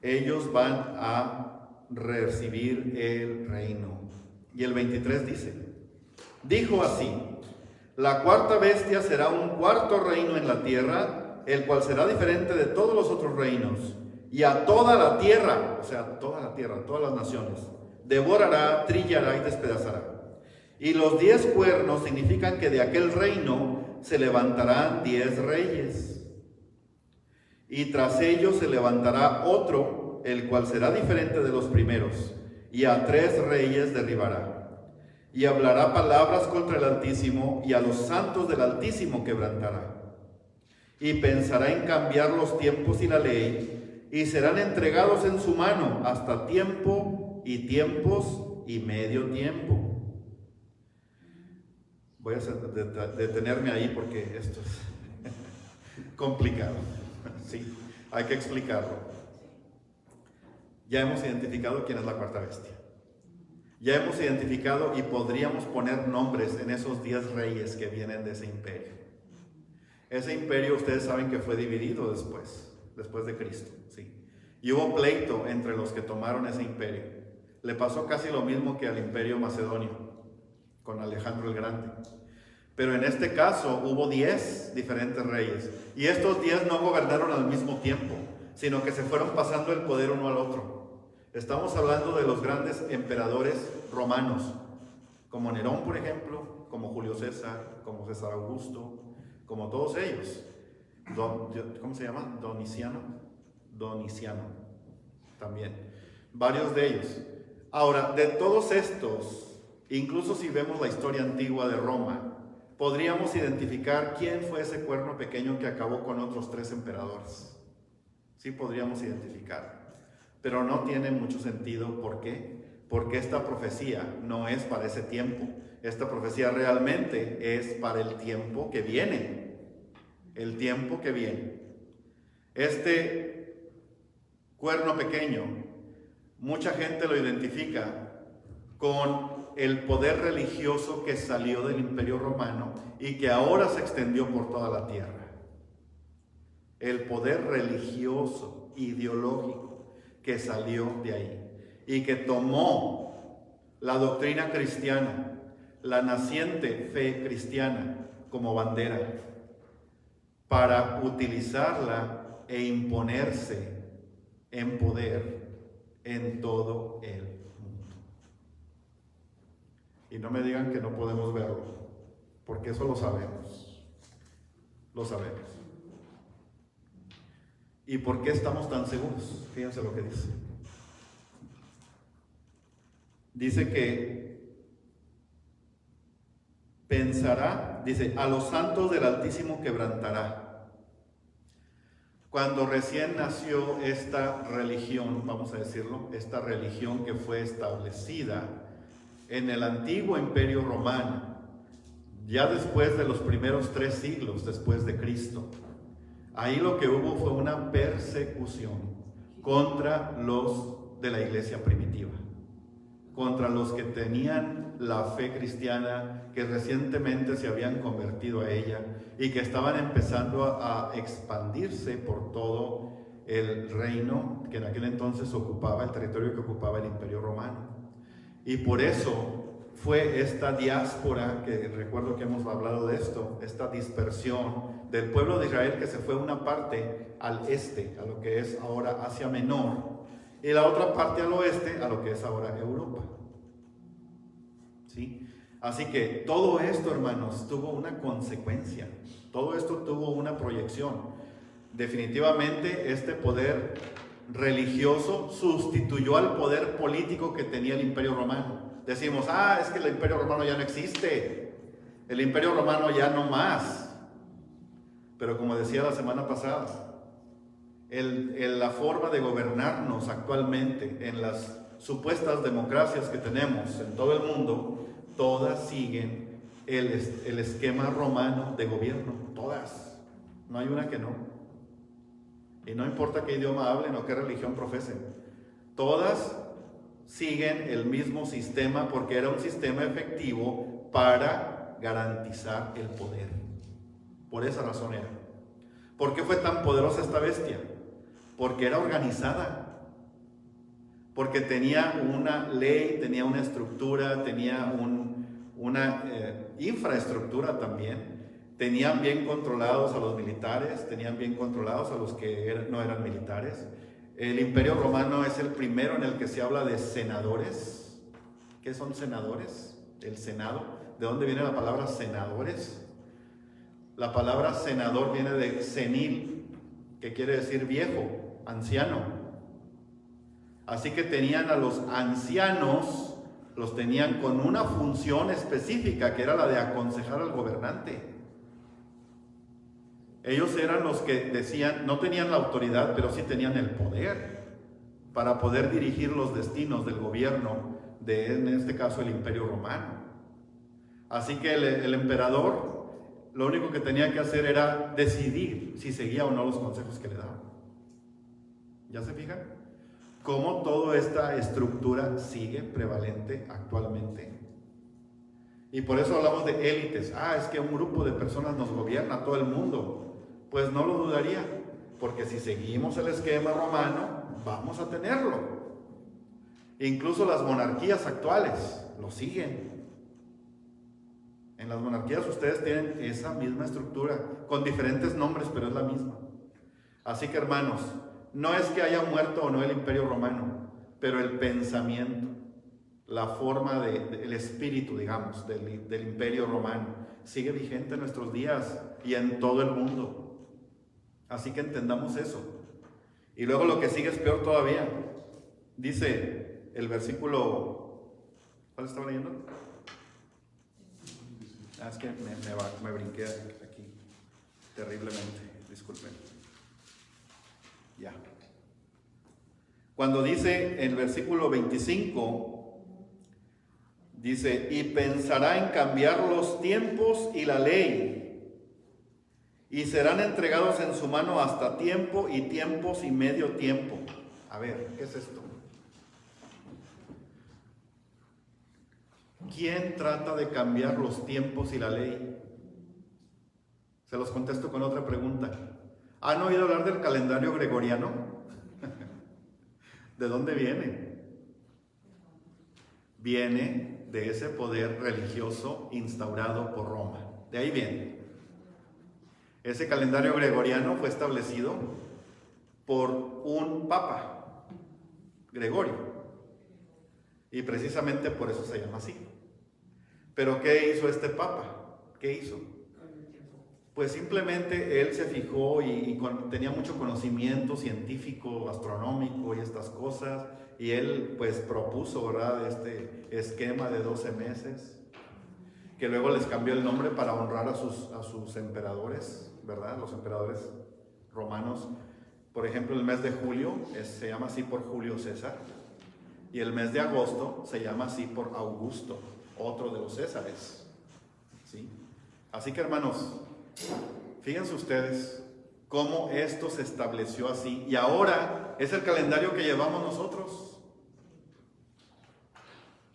Speaker 2: ellos van a recibir el reino. Y el 23 dice, dijo así, la cuarta bestia será un cuarto reino en la tierra, el cual será diferente de todos los otros reinos, y a toda la tierra, o sea, toda la tierra, todas las naciones, devorará, trillará y despedazará. Y los 10 cuernos significan que de aquel reino se levantarán 10 reyes. Y tras ellos se levantará otro, el cual será diferente de los primeros, y a 3 reyes derribará. Y hablará palabras contra el Altísimo, y a los santos del Altísimo quebrantará. Y pensará en cambiar los tiempos y la ley, y serán entregados en su mano hasta tiempo y tiempos y medio tiempo. Voy a detenerme ahí porque esto es complicado. Sí, hay que explicarlo. Ya hemos identificado quién es la cuarta bestia. Ya hemos identificado y podríamos poner nombres en esos 10 reyes que vienen de ese imperio. Ese imperio ustedes saben que fue dividido después de Cristo, ¿sí? Y hubo pleito entre los que tomaron ese imperio. Le pasó casi lo mismo que al imperio macedonio, con Alejandro el Grande. Pero en este caso hubo 10 diferentes reyes. Y estos 10 no gobernaron al mismo tiempo, sino que se fueron pasando el poder uno al otro. Estamos hablando de los grandes emperadores romanos, como Nerón, por ejemplo, como Julio César, como César Augusto, como todos ellos. ¿Cómo se llama? Doniciano, también. Varios de ellos. Ahora, de todos estos, incluso si vemos la historia antigua de Roma, podríamos identificar quién fue ese cuerno pequeño que acabó con otros 3 emperadores. Sí podríamos identificar. Pero no tiene mucho sentido. ¿Por qué? Porque esta profecía no es para ese tiempo. Esta profecía realmente es para el tiempo que viene. El tiempo que viene. Este cuerno pequeño, mucha gente lo identifica con el poder religioso que salió del Imperio Romano y que ahora se extendió por toda la tierra. El poder religioso, ideológico, que salió de ahí y que tomó la doctrina cristiana, la naciente fe cristiana como bandera para utilizarla e imponerse en poder en todo el mundo. Y no me digan que no podemos verlo, porque eso lo sabemos. Lo sabemos. ¿Y por qué estamos tan seguros? Fíjense lo que dice. Dice que pensará, dice, a los santos del Altísimo quebrantará. Cuando recién nació esta religión, vamos a decirlo, esta religión que fue establecida en el antiguo Imperio Romano, ya después de los primeros 3 siglos después de Cristo, ahí lo que hubo fue una persecución contra los de la iglesia primitiva, contra los que tenían la fe cristiana, que recientemente se habían convertido a ella y que estaban empezando a expandirse por todo el reino que en aquel entonces ocupaba, el territorio que ocupaba el Imperio Romano. Y por eso fue esta diáspora, que recuerdo que hemos hablado de esto, esta dispersión del pueblo de Israel que se fue una parte al este, a lo que es ahora Asia Menor, y la otra parte al oeste, a lo que es ahora Europa. ¿Sí? Así que todo esto, hermanos, tuvo una consecuencia, todo esto tuvo una proyección. Definitivamente este poder religioso sustituyó al poder político que tenía el Imperio Romano. Decimos, es que el Imperio Romano ya no existe, el Imperio Romano ya no más. Pero como decía la semana pasada, la forma de gobernarnos actualmente en las supuestas democracias que tenemos en todo el mundo, todas siguen el esquema romano de gobierno, todas, no hay una que no. Y no importa qué idioma hablen o qué religión profesen, todas siguen el mismo sistema, porque era un sistema efectivo para garantizar el poder. Por esa razón era. ¿Por qué fue tan poderosa esta bestia? Porque era organizada, porque tenía una ley, tenía una estructura, tenía una infraestructura también. Tenían bien controlados a los militares, tenían bien controlados a los que no eran militares. El Imperio Romano es el primero en el que se habla de senadores. ¿Qué son senadores? El Senado. ¿De dónde viene la palabra senadores? La palabra senador viene de senil, que quiere decir viejo, anciano. Así que tenían a los ancianos, los tenían con una función específica, que era la de aconsejar al gobernante. Ellos eran los que decían, no tenían la autoridad, pero sí tenían el poder para poder dirigir los destinos del gobierno de, en este caso, el Imperio Romano. Así que el emperador lo único que tenía que hacer era decidir si seguía o no los consejos que le daban. ¿Ya se fijan? Cómo toda esta estructura sigue prevalente actualmente. Y por eso hablamos de élites. Es que un grupo de personas nos gobierna todo el mundo. Pues no lo dudaría, porque si seguimos el esquema romano, vamos a tenerlo. Incluso las monarquías actuales lo siguen. En las monarquías ustedes tienen esa misma estructura, con diferentes nombres, pero es la misma. Así que, hermanos, no es que haya muerto o no el Imperio Romano, pero el pensamiento, la forma el espíritu, digamos, del Imperio Romano, sigue vigente en nuestros días y en todo el mundo. Así que entendamos eso. Y luego lo que sigue es peor todavía. Dice el versículo, ¿cuál estaba leyendo? Es que me brinqué aquí terriblemente, disculpen. Ya. Cuando dice en el versículo 25, dice, y pensará en cambiar los tiempos y la ley, y serán entregados en su mano hasta tiempo y tiempos y medio tiempo. A ver, ¿qué es esto? ¿Quién trata de cambiar los tiempos y la ley? Se los contesto con otra pregunta. ¿Han oído hablar del calendario gregoriano? ¿De dónde viene? Viene de ese poder religioso instaurado por Roma. De ahí viene. Ese calendario gregoriano fue establecido por un papa, Gregorio, y precisamente por eso se llama así. Pero ¿qué hizo este papa? ¿Qué hizo? pues simplemente él se fijó tenía mucho conocimiento científico, astronómico y estas cosas, y él pues propuso, ¿verdad?, este esquema de 12 meses, que luego les cambió el nombre para honrar a sus emperadores, ¿verdad?, los emperadores romanos. Por ejemplo, el mes de julio se llama así por Julio César, y el mes de agosto se llama así por Augusto, otro de los Césares, ¿sí? Así que, hermanos, fíjense ustedes cómo esto se estableció así, y ahora es el calendario que llevamos nosotros.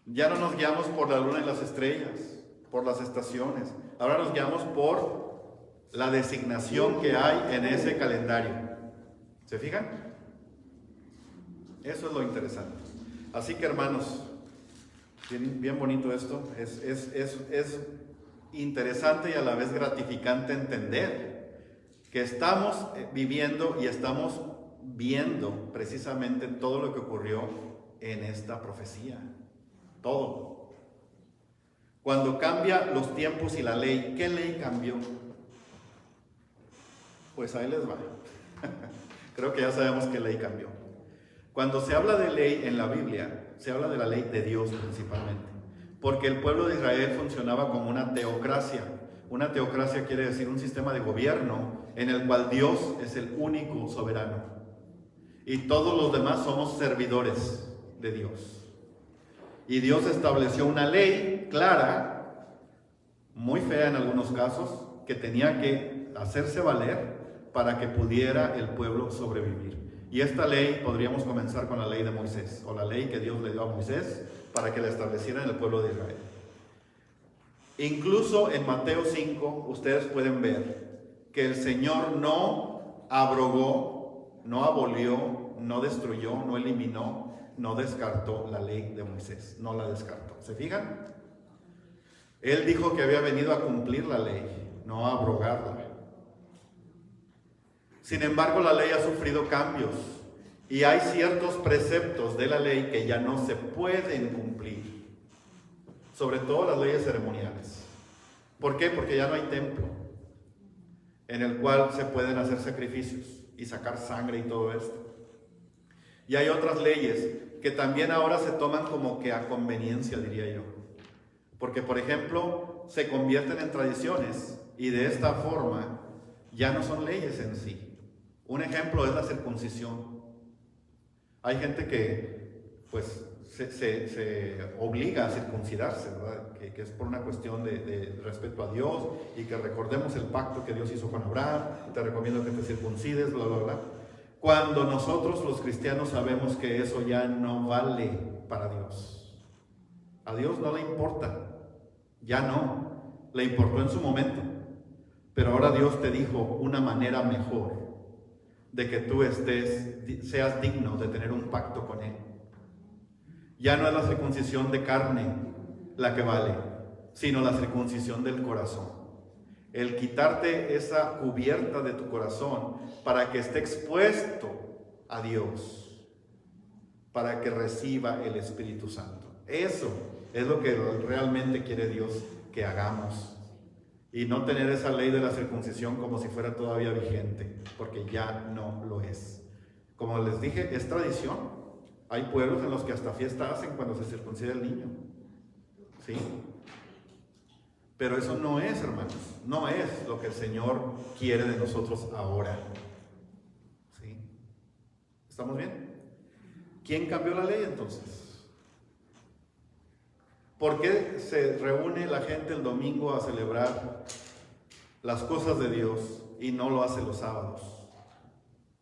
Speaker 2: Ya no nos guiamos por la luna y las estrellas, por las estaciones, ahora nos guiamos por la designación que hay en ese calendario. ¿Se fijan? Eso es lo interesante. Así que, hermanos, bien bonito esto, es interesante y a la vez gratificante entender que estamos viviendo y estamos viendo precisamente todo lo que ocurrió en esta profecía. Todo. Cuando cambia los tiempos y la ley, ¿qué ley cambió? Pues ahí les va. Creo que ya sabemos qué ley cambió. Cuando se habla de ley en la Biblia, se habla de la ley de Dios principalmente, porque el pueblo de Israel funcionaba como una teocracia. Una teocracia quiere decir un sistema de gobierno en el cual Dios es el único soberano y todos los demás somos servidores de Dios. Y Dios estableció una ley clara, muy fea en algunos casos, que tenía que hacerse valer para que pudiera el pueblo sobrevivir. Y esta ley, podríamos comenzar con la ley de Moisés, o la ley que Dios le dio a Moisés para que la estableciera en el pueblo de Israel. Incluso en Mateo 5, ustedes pueden ver que el Señor no abrogó, no abolió, no destruyó, no eliminó, no descartó la ley de Moisés, no la descartó. ¿Se fijan? Él dijo que había venido a cumplir la ley, no a abrogarla. Sin embargo, la ley ha sufrido cambios y hay ciertos preceptos de la ley que ya no se pueden cumplir, sobre todo las leyes ceremoniales. ¿Por qué? Porque ya no hay templo en el cual se pueden hacer sacrificios y sacar sangre y todo esto. Y hay otras leyes que también ahora se toman como que a conveniencia, diría yo. Porque, por ejemplo, se convierten en tradiciones y de esta forma ya no son leyes en sí. Un ejemplo es la circuncisión. Hay gente que pues se obliga a circuncidarse, ¿verdad? Que es por una cuestión de respeto a Dios y que recordemos el pacto que Dios hizo con Abraham. Te recomiendo que te circuncides, bla, bla, bla. Cuando nosotros los cristianos sabemos que eso ya no vale para Dios. A Dios no le importa. Ya no. Le importó en su momento. Pero ahora Dios te dijo una manera mejor de que tú seas digno de tener un pacto con Él. Ya no es la circuncisión de carne la que vale, sino la circuncisión del corazón. El quitarte esa cubierta de tu corazón para que esté expuesto a Dios, para que reciba el Espíritu Santo. Eso es lo que realmente quiere Dios que hagamos. Y no tener esa ley de la circuncisión como si fuera todavía vigente, porque ya no lo es. Como les dije, es tradición. Hay pueblos en los que hasta fiesta hacen cuando se circuncida el niño. ¿Sí? Pero eso no es, hermanos, no es lo que el Señor quiere de nosotros ahora. ¿Sí? ¿Estamos bien? ¿Quién cambió la ley entonces? ¿Por qué se reúne la gente el domingo a celebrar las cosas de Dios y no lo hace los sábados?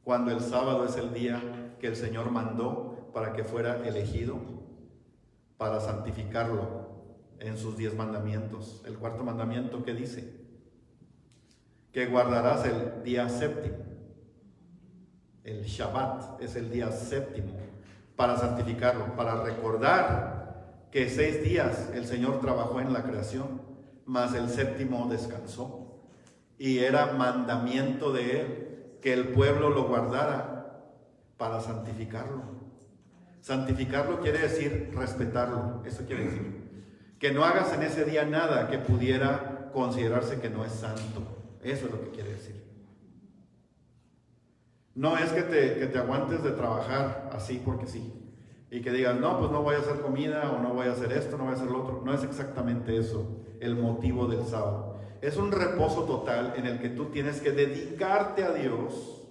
Speaker 2: Cuando el sábado es el día que el Señor mandó para que fuera elegido para santificarlo en sus 10 mandamientos. El cuarto mandamiento, ¿qué dice? Que guardarás el día séptimo. El Shabbat es el día séptimo para santificarlo, para recordar que 6 días el Señor trabajó en la creación, mas el séptimo descansó. Y era mandamiento de Él que el pueblo lo guardara para santificarlo. Santificarlo quiere decir respetarlo. Eso quiere decir que no hagas en ese día nada que pudiera considerarse que no es santo. Eso es lo que quiere decir. No es que te aguantes de trabajar así porque sí. Y que digas, no, pues no voy a hacer comida, o no voy a hacer esto, no voy a hacer lo otro. No es exactamente eso el motivo del sábado. Es un reposo total en el que tú tienes que dedicarte a Dios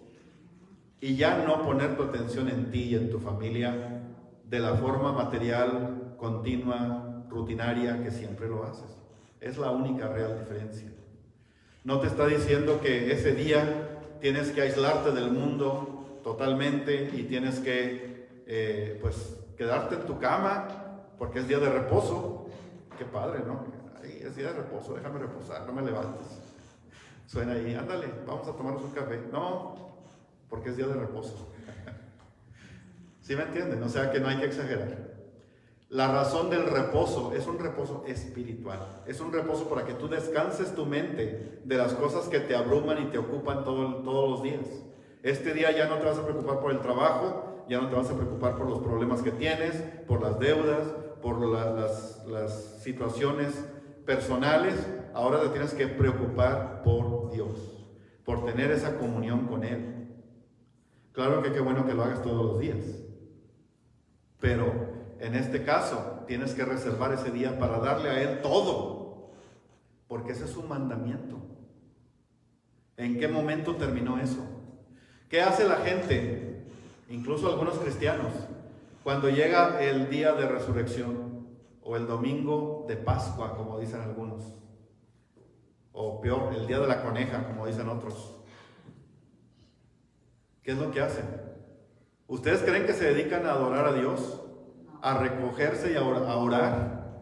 Speaker 2: y ya no poner tu atención en ti y en tu familia de la forma material, continua, rutinaria que siempre lo haces. Es la única real diferencia. No te está diciendo que ese día tienes que aislarte del mundo totalmente y tienes que pues quedarte en tu cama porque es día de reposo. Qué padre, ¿no? Ay, es día de reposo, déjame reposar, no me levantes. Suena ahí, ándale, vamos a tomarnos un café. No, porque es día de reposo. ¿Sí me entienden? O sea que no hay que exagerar. La razón del reposo es un reposo espiritual. Es un reposo para que tú descanses tu mente de las cosas que te abruman y te ocupan todos los días. Este día ya no te vas a preocupar por el trabajo, ya no te vas a preocupar por los problemas que tienes, por las deudas, por las situaciones personales. Ahora te tienes que preocupar por Dios, por tener esa comunión con Él. Claro que qué bueno que lo hagas todos los días, pero en este caso tienes que reservar ese día para darle a Él todo, porque ese es su mandamiento. ¿En qué momento terminó eso? ¿Qué hace la gente, incluso algunos cristianos, cuando llega el día de resurrección o el domingo de Pascua, como dicen algunos, o peor, el día de la coneja, como dicen otros? ¿Qué es lo que hacen? ¿Ustedes creen que se dedican a adorar a Dios? ¿A recogerse y a orar?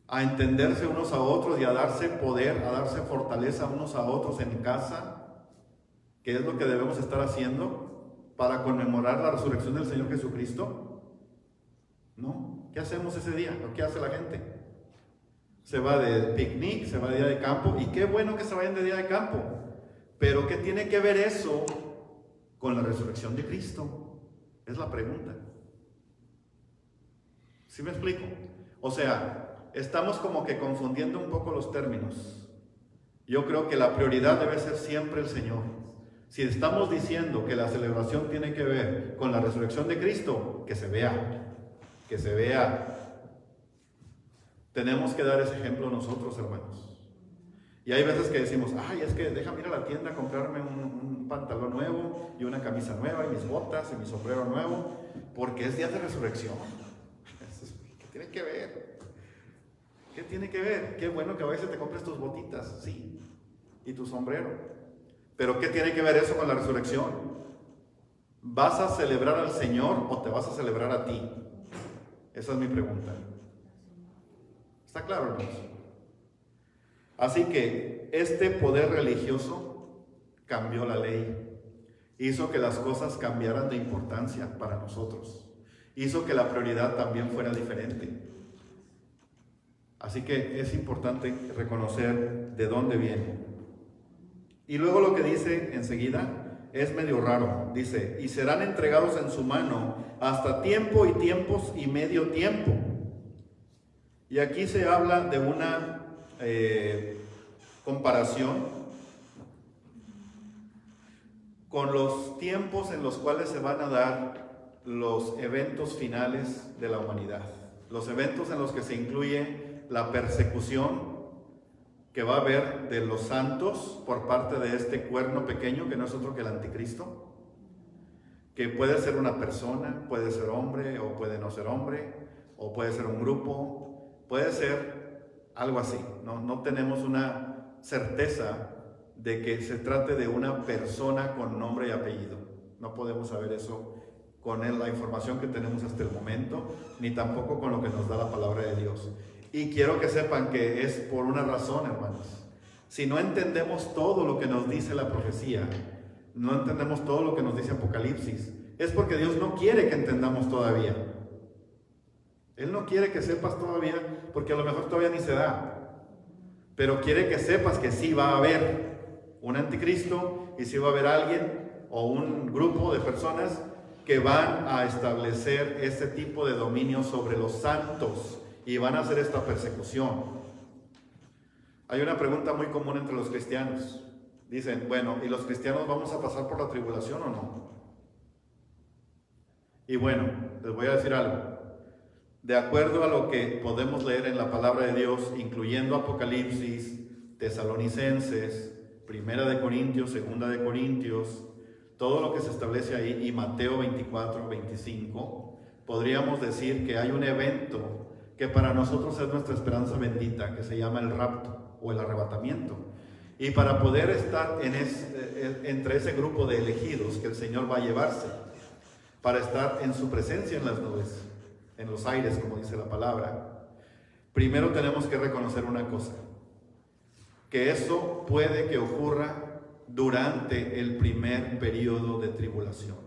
Speaker 2: ¿A entenderse unos a otros y a darse poder, a darse fortaleza unos a otros en casa? ¿Qué es lo que debemos estar haciendo para conmemorar la resurrección del Señor Jesucristo? ¿No? ¿Qué hacemos ese día? ¿Lo que hace la gente? Se va de picnic, se va de día de campo, y qué bueno que se vayan de día de campo. Pero ¿qué tiene que ver eso con la resurrección de Cristo? Es la pregunta. ¿Sí me explico? O sea, estamos como que confundiendo un poco los términos. Yo creo que la prioridad debe ser siempre el Señor. Si estamos diciendo que la celebración tiene que ver con la resurrección de Cristo, que se vea, que se vea. Tenemos que dar ese ejemplo nosotros, hermanos. Y hay veces que decimos, ay, es que déjame ir a la tienda a comprarme un pantalón nuevo y una camisa nueva y mis botas y mi sombrero nuevo, porque es día de resurrección. ¿Qué tiene que ver? ¿Qué tiene que ver? Qué bueno que a veces te compres tus botitas, sí, y tu sombrero. Pero ¿qué tiene que ver eso con la resurrección? ¿Vas a celebrar al Señor o te vas a celebrar a ti? Esa es mi pregunta. ¿Está claro, hermanos? Así que este poder religioso cambió la ley, hizo que las cosas cambiaran de importancia para nosotros, hizo que la prioridad también fuera diferente. Así que es importante reconocer de dónde viene. Y luego lo que dice enseguida es medio raro. Dice, y serán entregados en su mano hasta tiempo y tiempos y medio tiempo. Y aquí se habla de una comparación con los tiempos en los cuales se van a dar los eventos finales de la humanidad. Los eventos en los que se incluye la persecución que va a haber de los santos por parte de este cuerno pequeño, que no es otro que el anticristo, que puede ser una persona, puede ser hombre o puede no ser hombre, o puede ser un grupo, puede ser algo así. No tenemos una certeza de que se trate de una persona con nombre y apellido. No podemos saber eso con la información que tenemos hasta el momento, ni tampoco con lo que nos da la palabra de Dios. Y quiero que sepan que es por una razón, hermanos. Si no entendemos todo lo que nos dice la profecía, no entendemos todo lo que nos dice Apocalipsis, es porque Dios no quiere que entendamos todavía. Él no quiere que sepas todavía, porque a lo mejor todavía ni se da. Pero quiere que sepas que sí va a haber un anticristo y sí va a haber alguien o un grupo de personas que van a establecer ese tipo de dominio sobre los santos y van a hacer esta persecución. Hay una pregunta muy común entre los cristianos. Dicen, bueno, ¿y los cristianos vamos a pasar por la tribulación o no? Y bueno, les voy a decir algo. De acuerdo a lo que podemos leer en la palabra de Dios, incluyendo Apocalipsis, Tesalonicenses, Primera de Corintios, Segunda de Corintios, todo lo que se establece ahí, y Mateo 24, 25, podríamos decir que hay un evento que para nosotros es nuestra esperanza bendita, que se llama el rapto o el arrebatamiento. Y para poder estar entre ese grupo de elegidos que el Señor va a llevarse, para estar en su presencia en las nubes, en los aires, como dice la palabra, primero tenemos que reconocer una cosa, que eso puede que ocurra durante el primer periodo de tribulación,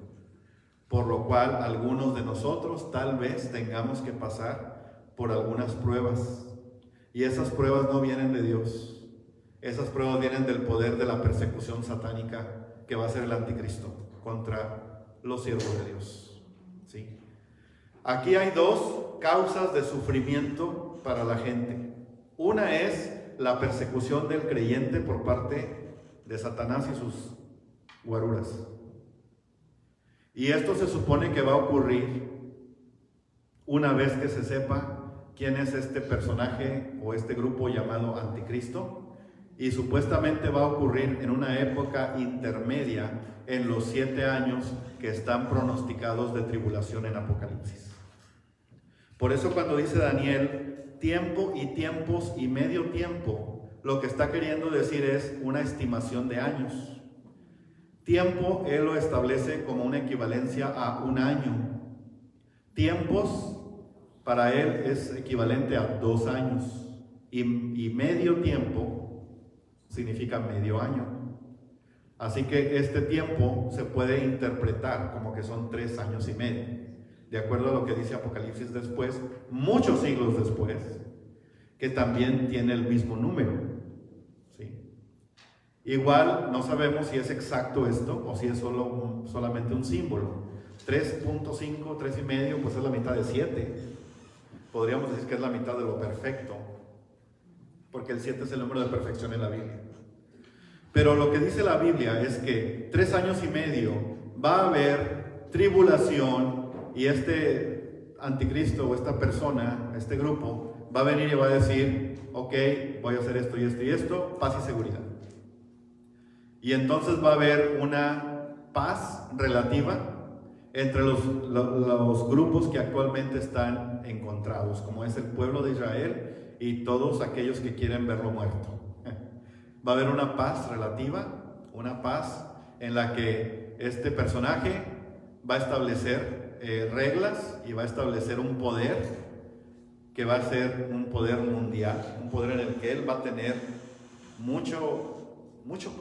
Speaker 2: por lo cual algunos de nosotros tal vez tengamos que pasar por algunas pruebas, y esas pruebas no vienen de Dios. Esas pruebas vienen del poder de la persecución satánica que va a ser el anticristo contra los siervos de Dios. ¿Sí? Aquí hay dos causas de sufrimiento para la gente. Una es la persecución del creyente por parte de Satanás y sus guaruras. Y esto se supone que va a ocurrir una vez que se sepa quién es este personaje o este grupo llamado anticristo. Y supuestamente va a ocurrir en una época intermedia en los 7 años que están pronosticados de tribulación en Apocalipsis. Por eso cuando dice Daniel, tiempo y tiempos y medio tiempo, lo que está queriendo decir es una estimación de años. Tiempo, él lo establece como una equivalencia a un año. Tiempos, para él es equivalente a 2 años. Y medio tiempo significa medio año. Así que este tiempo se puede interpretar como que son 3 años y medio, de acuerdo a lo que dice Apocalipsis después, muchos siglos después, que también tiene el mismo número. ¿Sí? Igual no sabemos si es exacto esto o si es solamente un símbolo. 3.5, 3 y medio, pues es la mitad de 7. Podríamos decir que es la mitad de lo perfecto, porque el 7 es el número de perfección en la Biblia. Pero lo que dice la Biblia es que 3 años y medio va a haber tribulación, y este anticristo o esta persona, este grupo, va a venir y va a decir, ok, voy a hacer esto y esto y esto, paz y seguridad. Y entonces va a haber una paz relativa entre los grupos que actualmente están encontrados, como es el pueblo de Israel y todos aquellos que quieren verlo muerto. Va a haber una paz relativa, una paz en la que este personaje va a establecer reglas y va a establecer un poder que va a ser un poder mundial, un poder en el que él va a tener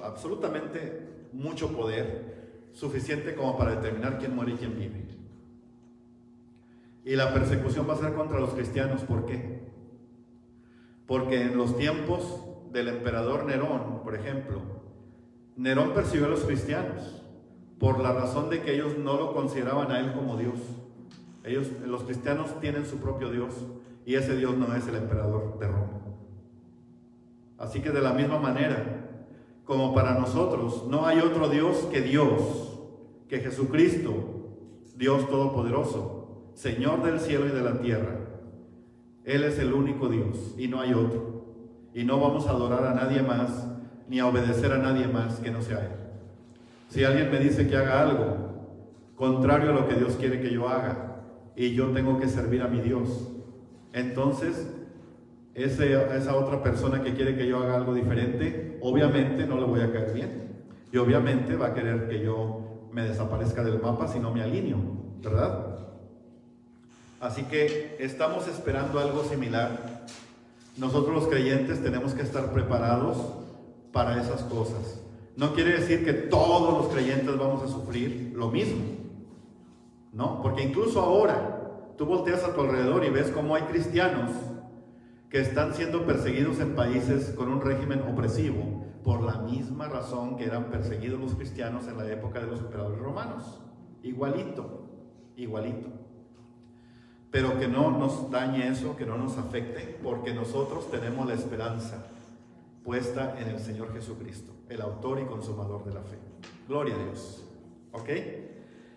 Speaker 2: absolutamente mucho poder, suficiente como para determinar quién muere y quién vive. Y la persecución va a ser contra los cristianos. ¿Por qué? Porque en los tiempos del emperador Nerón, por ejemplo, Nerón persiguió a los cristianos por la razón de que ellos no lo consideraban a él como Dios. Los cristianos tienen su propio Dios, y ese Dios no es el emperador de Roma. Así que de la misma manera, como para nosotros no hay otro Dios, que Jesucristo, Dios Todopoderoso, Señor del cielo y de la tierra. Él es el único Dios y no hay otro. Y no vamos a adorar a nadie más, ni a obedecer a nadie más que no sea Él. Si alguien me dice que haga algo contrario a lo que Dios quiere que yo haga, y yo tengo que servir a mi Dios, entonces esa otra persona que quiere que yo haga algo diferente, obviamente no le voy a caer bien. Y obviamente va a querer que yo me desaparezca del mapa si no me alineo, ¿verdad? Así que estamos esperando algo similar. Nosotros los creyentes tenemos que estar preparados para esas cosas. No quiere decir que todos los creyentes vamos a sufrir lo mismo, ¿no? Porque incluso ahora tú volteas a tu alrededor y ves cómo hay cristianos que están siendo perseguidos en países con un régimen opresivo por la misma razón que eran perseguidos los cristianos en la época de los emperadores romanos. Igualito. Pero que no nos dañe eso, que no nos afecte, porque nosotros tenemos la esperanza puesta en el Señor Jesucristo, el autor y consumador de la fe. Gloria a Dios. ¿Ok?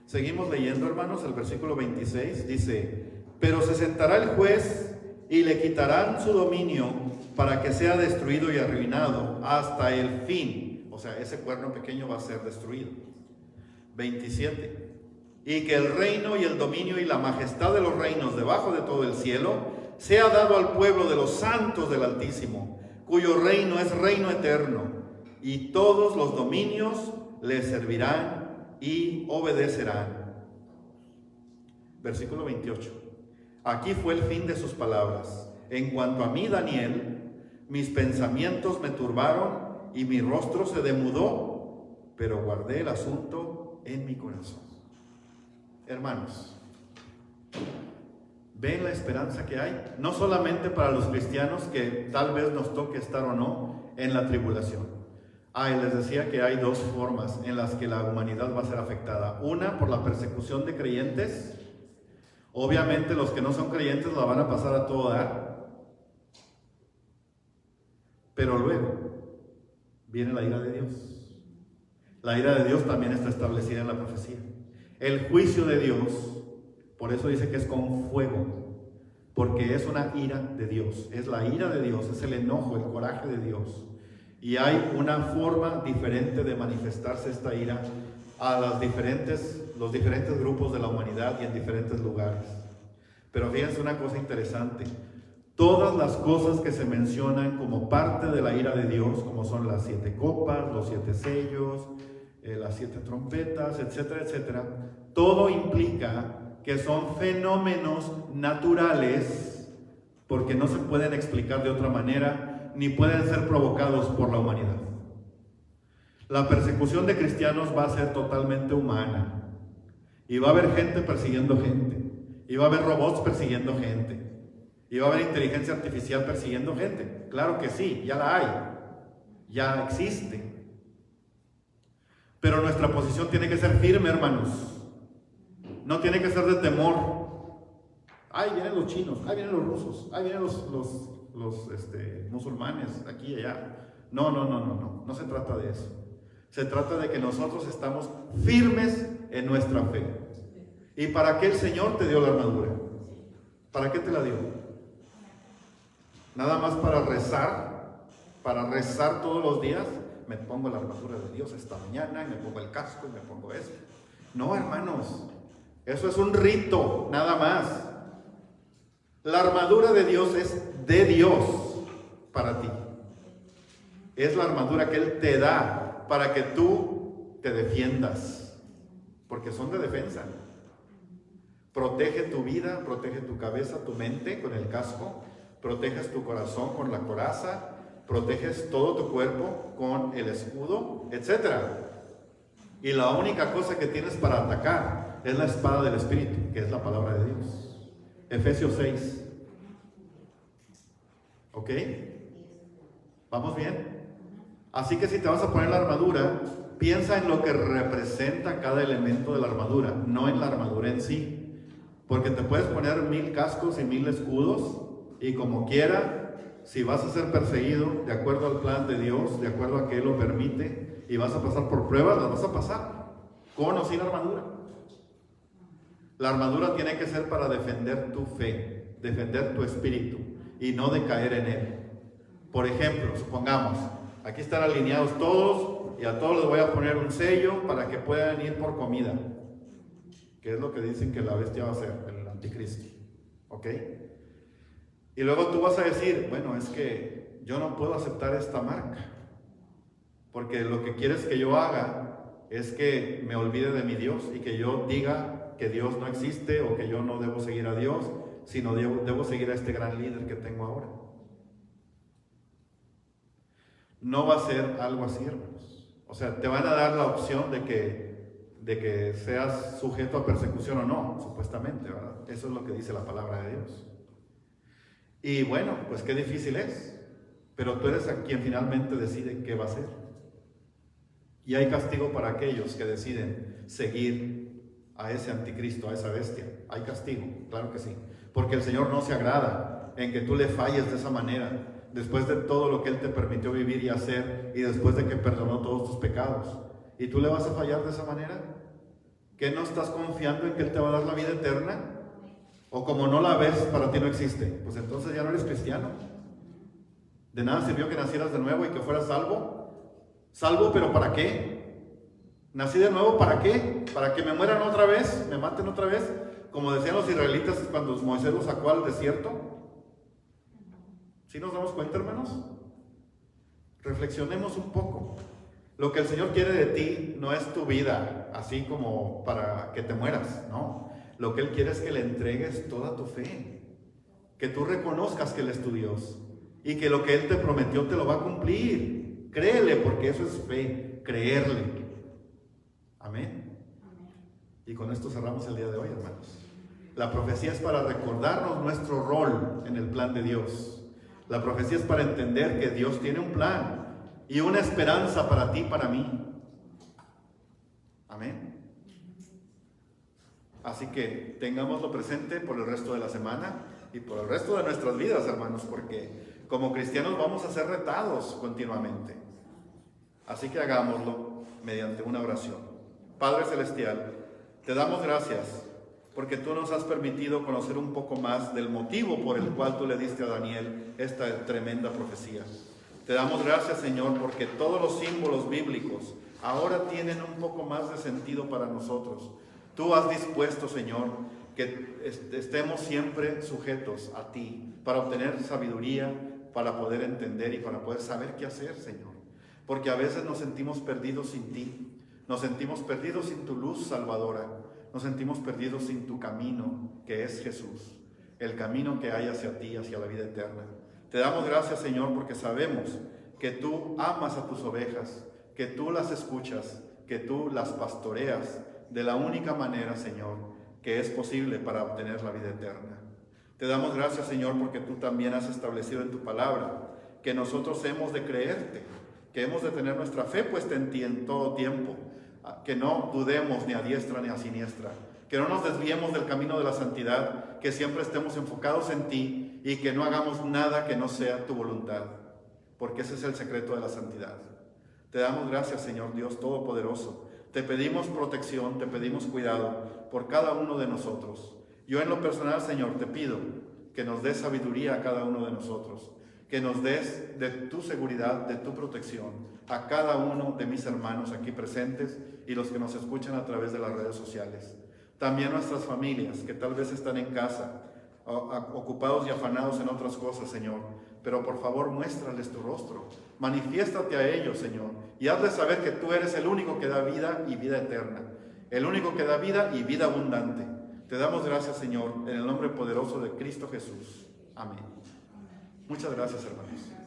Speaker 2: Seguimos leyendo, hermanos. El versículo 26 dice: pero se sentará el juez y le quitarán su dominio para que sea destruido y arruinado hasta el fin. O sea, ese cuerno pequeño va a ser destruido. 27. Y que el reino y el dominio y la majestad de los reinos debajo de todo el cielo sea dado al pueblo de los santos del Altísimo, cuyo reino es reino eterno, y todos los dominios le servirán y obedecerán. Versículo 28. Aquí fue el fin de sus palabras. En cuanto a mí, Daniel, mis pensamientos me turbaron y mi rostro se demudó, pero guardé el asunto en mi corazón. Hermanos, ¿ven la esperanza que hay? No solamente para los cristianos que tal vez nos toque estar o no en la tribulación. Y les decía que hay dos formas en las que la humanidad va a ser afectada. Una, por la persecución de creyentes. Obviamente los que no son creyentes la van a pasar a todo dar. Pero luego viene la ira de Dios. La ira de Dios también está establecida en la profecía. El juicio de Dios, por eso dice que es con fuego, porque es una ira de Dios. Es la ira de Dios, es el enojo, el coraje de Dios. Y hay una forma diferente de manifestarse esta ira a los diferentes grupos de la humanidad y en diferentes lugares. Pero fíjense una cosa interesante: todas las cosas que se mencionan como parte de la ira de Dios, como son las 7 copas, los 7 sellos, las 7 trompetas, etcétera, etcétera, todo implica que son fenómenos naturales, porque no se pueden explicar de otra manera, ni pueden ser provocados por la humanidad. La persecución de cristianos va a ser totalmente humana, y va a haber gente persiguiendo gente, y va a haber robots persiguiendo gente, y va a haber inteligencia artificial persiguiendo gente. Claro que sí, ya la hay, ya existe. Pero nuestra posición tiene que ser firme, hermanos. No tiene que ser de temor. Ahí vienen los chinos, ahí vienen los rusos, ahí vienen los musulmanes, aquí y allá. No se trata de eso. Se trata de que nosotros estamos firmes en nuestra fe. ¿Y para qué el Señor te dio la armadura? ¿Para qué te la dio? Nada más para rezar todos los días. Me pongo la armadura de Dios esta mañana, y me pongo el casco, y me pongo esto. No, hermanos, eso es un rito, nada más. La armadura de Dios es de Dios para ti. Es la armadura que Él te da para que tú te defiendas, porque son de defensa. Protege tu vida, protege tu cabeza, tu mente con el casco, proteges tu corazón con la coraza, proteges todo tu cuerpo con el escudo, etc. Y la única cosa que tienes para atacar es la espada del Espíritu, que es la palabra de Dios. Efesios 6. ¿Ok? ¿Vamos bien? Así que si te vas a poner la armadura, piensa en lo que representa cada elemento de la armadura, no en la armadura en sí. Porque te puedes poner 1000 cascos y 1000 escudos, y como quiera, si vas a ser perseguido de acuerdo al plan de Dios, de acuerdo a que Él lo permite, y vas a pasar por pruebas, las vas a pasar, con o sin armadura. La armadura tiene que ser para defender tu fe, defender tu espíritu, y no de caer en él. Por ejemplo, supongamos, aquí están alineados todos, y a todos les voy a poner un sello para que puedan ir por comida, que es lo que dicen que la bestia va a hacer, el anticristo. ¿Ok? Y luego tú vas a decir, bueno, es que yo no puedo aceptar esta marca, porque lo que quieres que yo haga es que me olvide de mi Dios y que yo diga que Dios no existe, o que yo no debo seguir a Dios, sino debo seguir a este gran líder que tengo ahora. No va a ser algo así, hermanos. O sea, te van a dar la opción de que seas sujeto a persecución o no, supuestamente, ¿verdad? Eso es lo que dice la palabra de Dios. Y bueno, pues qué difícil es, pero tú eres a quien finalmente decide qué va a hacer. Y hay castigo para aquellos que deciden seguir a ese anticristo, a esa bestia. Hay castigo, claro que sí, porque el Señor no se agrada en que tú le falles de esa manera. después de todo lo que Él te permitió vivir y hacer, y después de que perdonó todos tus pecados. ¿Y tú le vas a fallar de esa manera? ¿Que no estás confiando en que Él te va a dar la vida eterna? ¿O como no la ves, para ti no existe? Pues entonces ya no eres cristiano. De nada sirvió que nacieras de nuevo y que fueras salvo. Salvo, pero ¿para qué? ¿Nací de nuevo para qué? ¿Para que me mueran otra vez? ¿Me maten otra vez? Como decían los israelitas cuando Moisés los sacó al desierto. ¿Sí nos damos cuenta, hermanos? Reflexionemos un poco. Lo que el Señor quiere de ti no es tu vida, así como para que te mueras, no. Lo que Él quiere es que le entregues toda tu fe, que tú reconozcas que Él es tu Dios y que lo que Él te prometió te lo va a cumplir. Créele, porque eso es fe, creerle. Amén. Y con esto cerramos el día de hoy, hermanos. La profecía es para recordarnos nuestro rol en el plan de Dios. La profecía es para entender que Dios tiene un plan y una esperanza para ti y para mí. Amén. Así que tengámoslo presente por el resto de la semana y por el resto de nuestras vidas, hermanos, porque como cristianos vamos a ser retados continuamente. Así que hagámoslo mediante una oración. Padre Celestial, te damos gracias porque tú nos has permitido conocer un poco más del motivo por el cual tú le diste a Daniel esta tremenda profecía. Te damos gracias, Señor, porque todos los símbolos bíblicos ahora tienen un poco más de sentido para nosotros. Tú has dispuesto, Señor, que estemos siempre sujetos a ti para obtener sabiduría, para poder entender y para poder saber qué hacer, Señor. Porque a veces nos sentimos perdidos sin ti, nos sentimos perdidos sin tu luz salvadora, nos sentimos perdidos sin tu camino, que es Jesús, el camino que hay hacia ti, hacia la vida eterna. Te damos gracias, Señor, porque sabemos que tú amas a tus ovejas, que tú las escuchas, que tú las pastoreas de la única manera, Señor, que es posible para obtener la vida eterna. Te damos gracias, Señor, porque tú también has establecido en tu palabra que nosotros hemos de creerte, que hemos de tener nuestra fe puesta en ti en todo tiempo, que no dudemos ni a diestra ni a siniestra, que no nos desviemos del camino de la santidad, que siempre estemos enfocados en ti y que no hagamos nada que no sea tu voluntad, porque ese es el secreto de la santidad. Te damos gracias, Señor Dios Todopoderoso. Te pedimos protección, te pedimos cuidado por cada uno de nosotros. Yo en lo personal, Señor, te pido que nos des sabiduría a cada uno de nosotros, que nos des de tu seguridad, de tu protección a cada uno de mis hermanos aquí presentes y los que nos escuchan a través de las redes sociales. También nuestras familias que tal vez están en casa, ocupados y afanados en otras cosas, Señor. Pero por favor muéstrales tu rostro, manifiéstate a ellos, Señor, y hazles saber que tú eres el único que da vida y vida eterna, el único que da vida y vida abundante. Te damos gracias, Señor, en el nombre poderoso de Cristo Jesús. Amén. Muchas gracias, hermanos.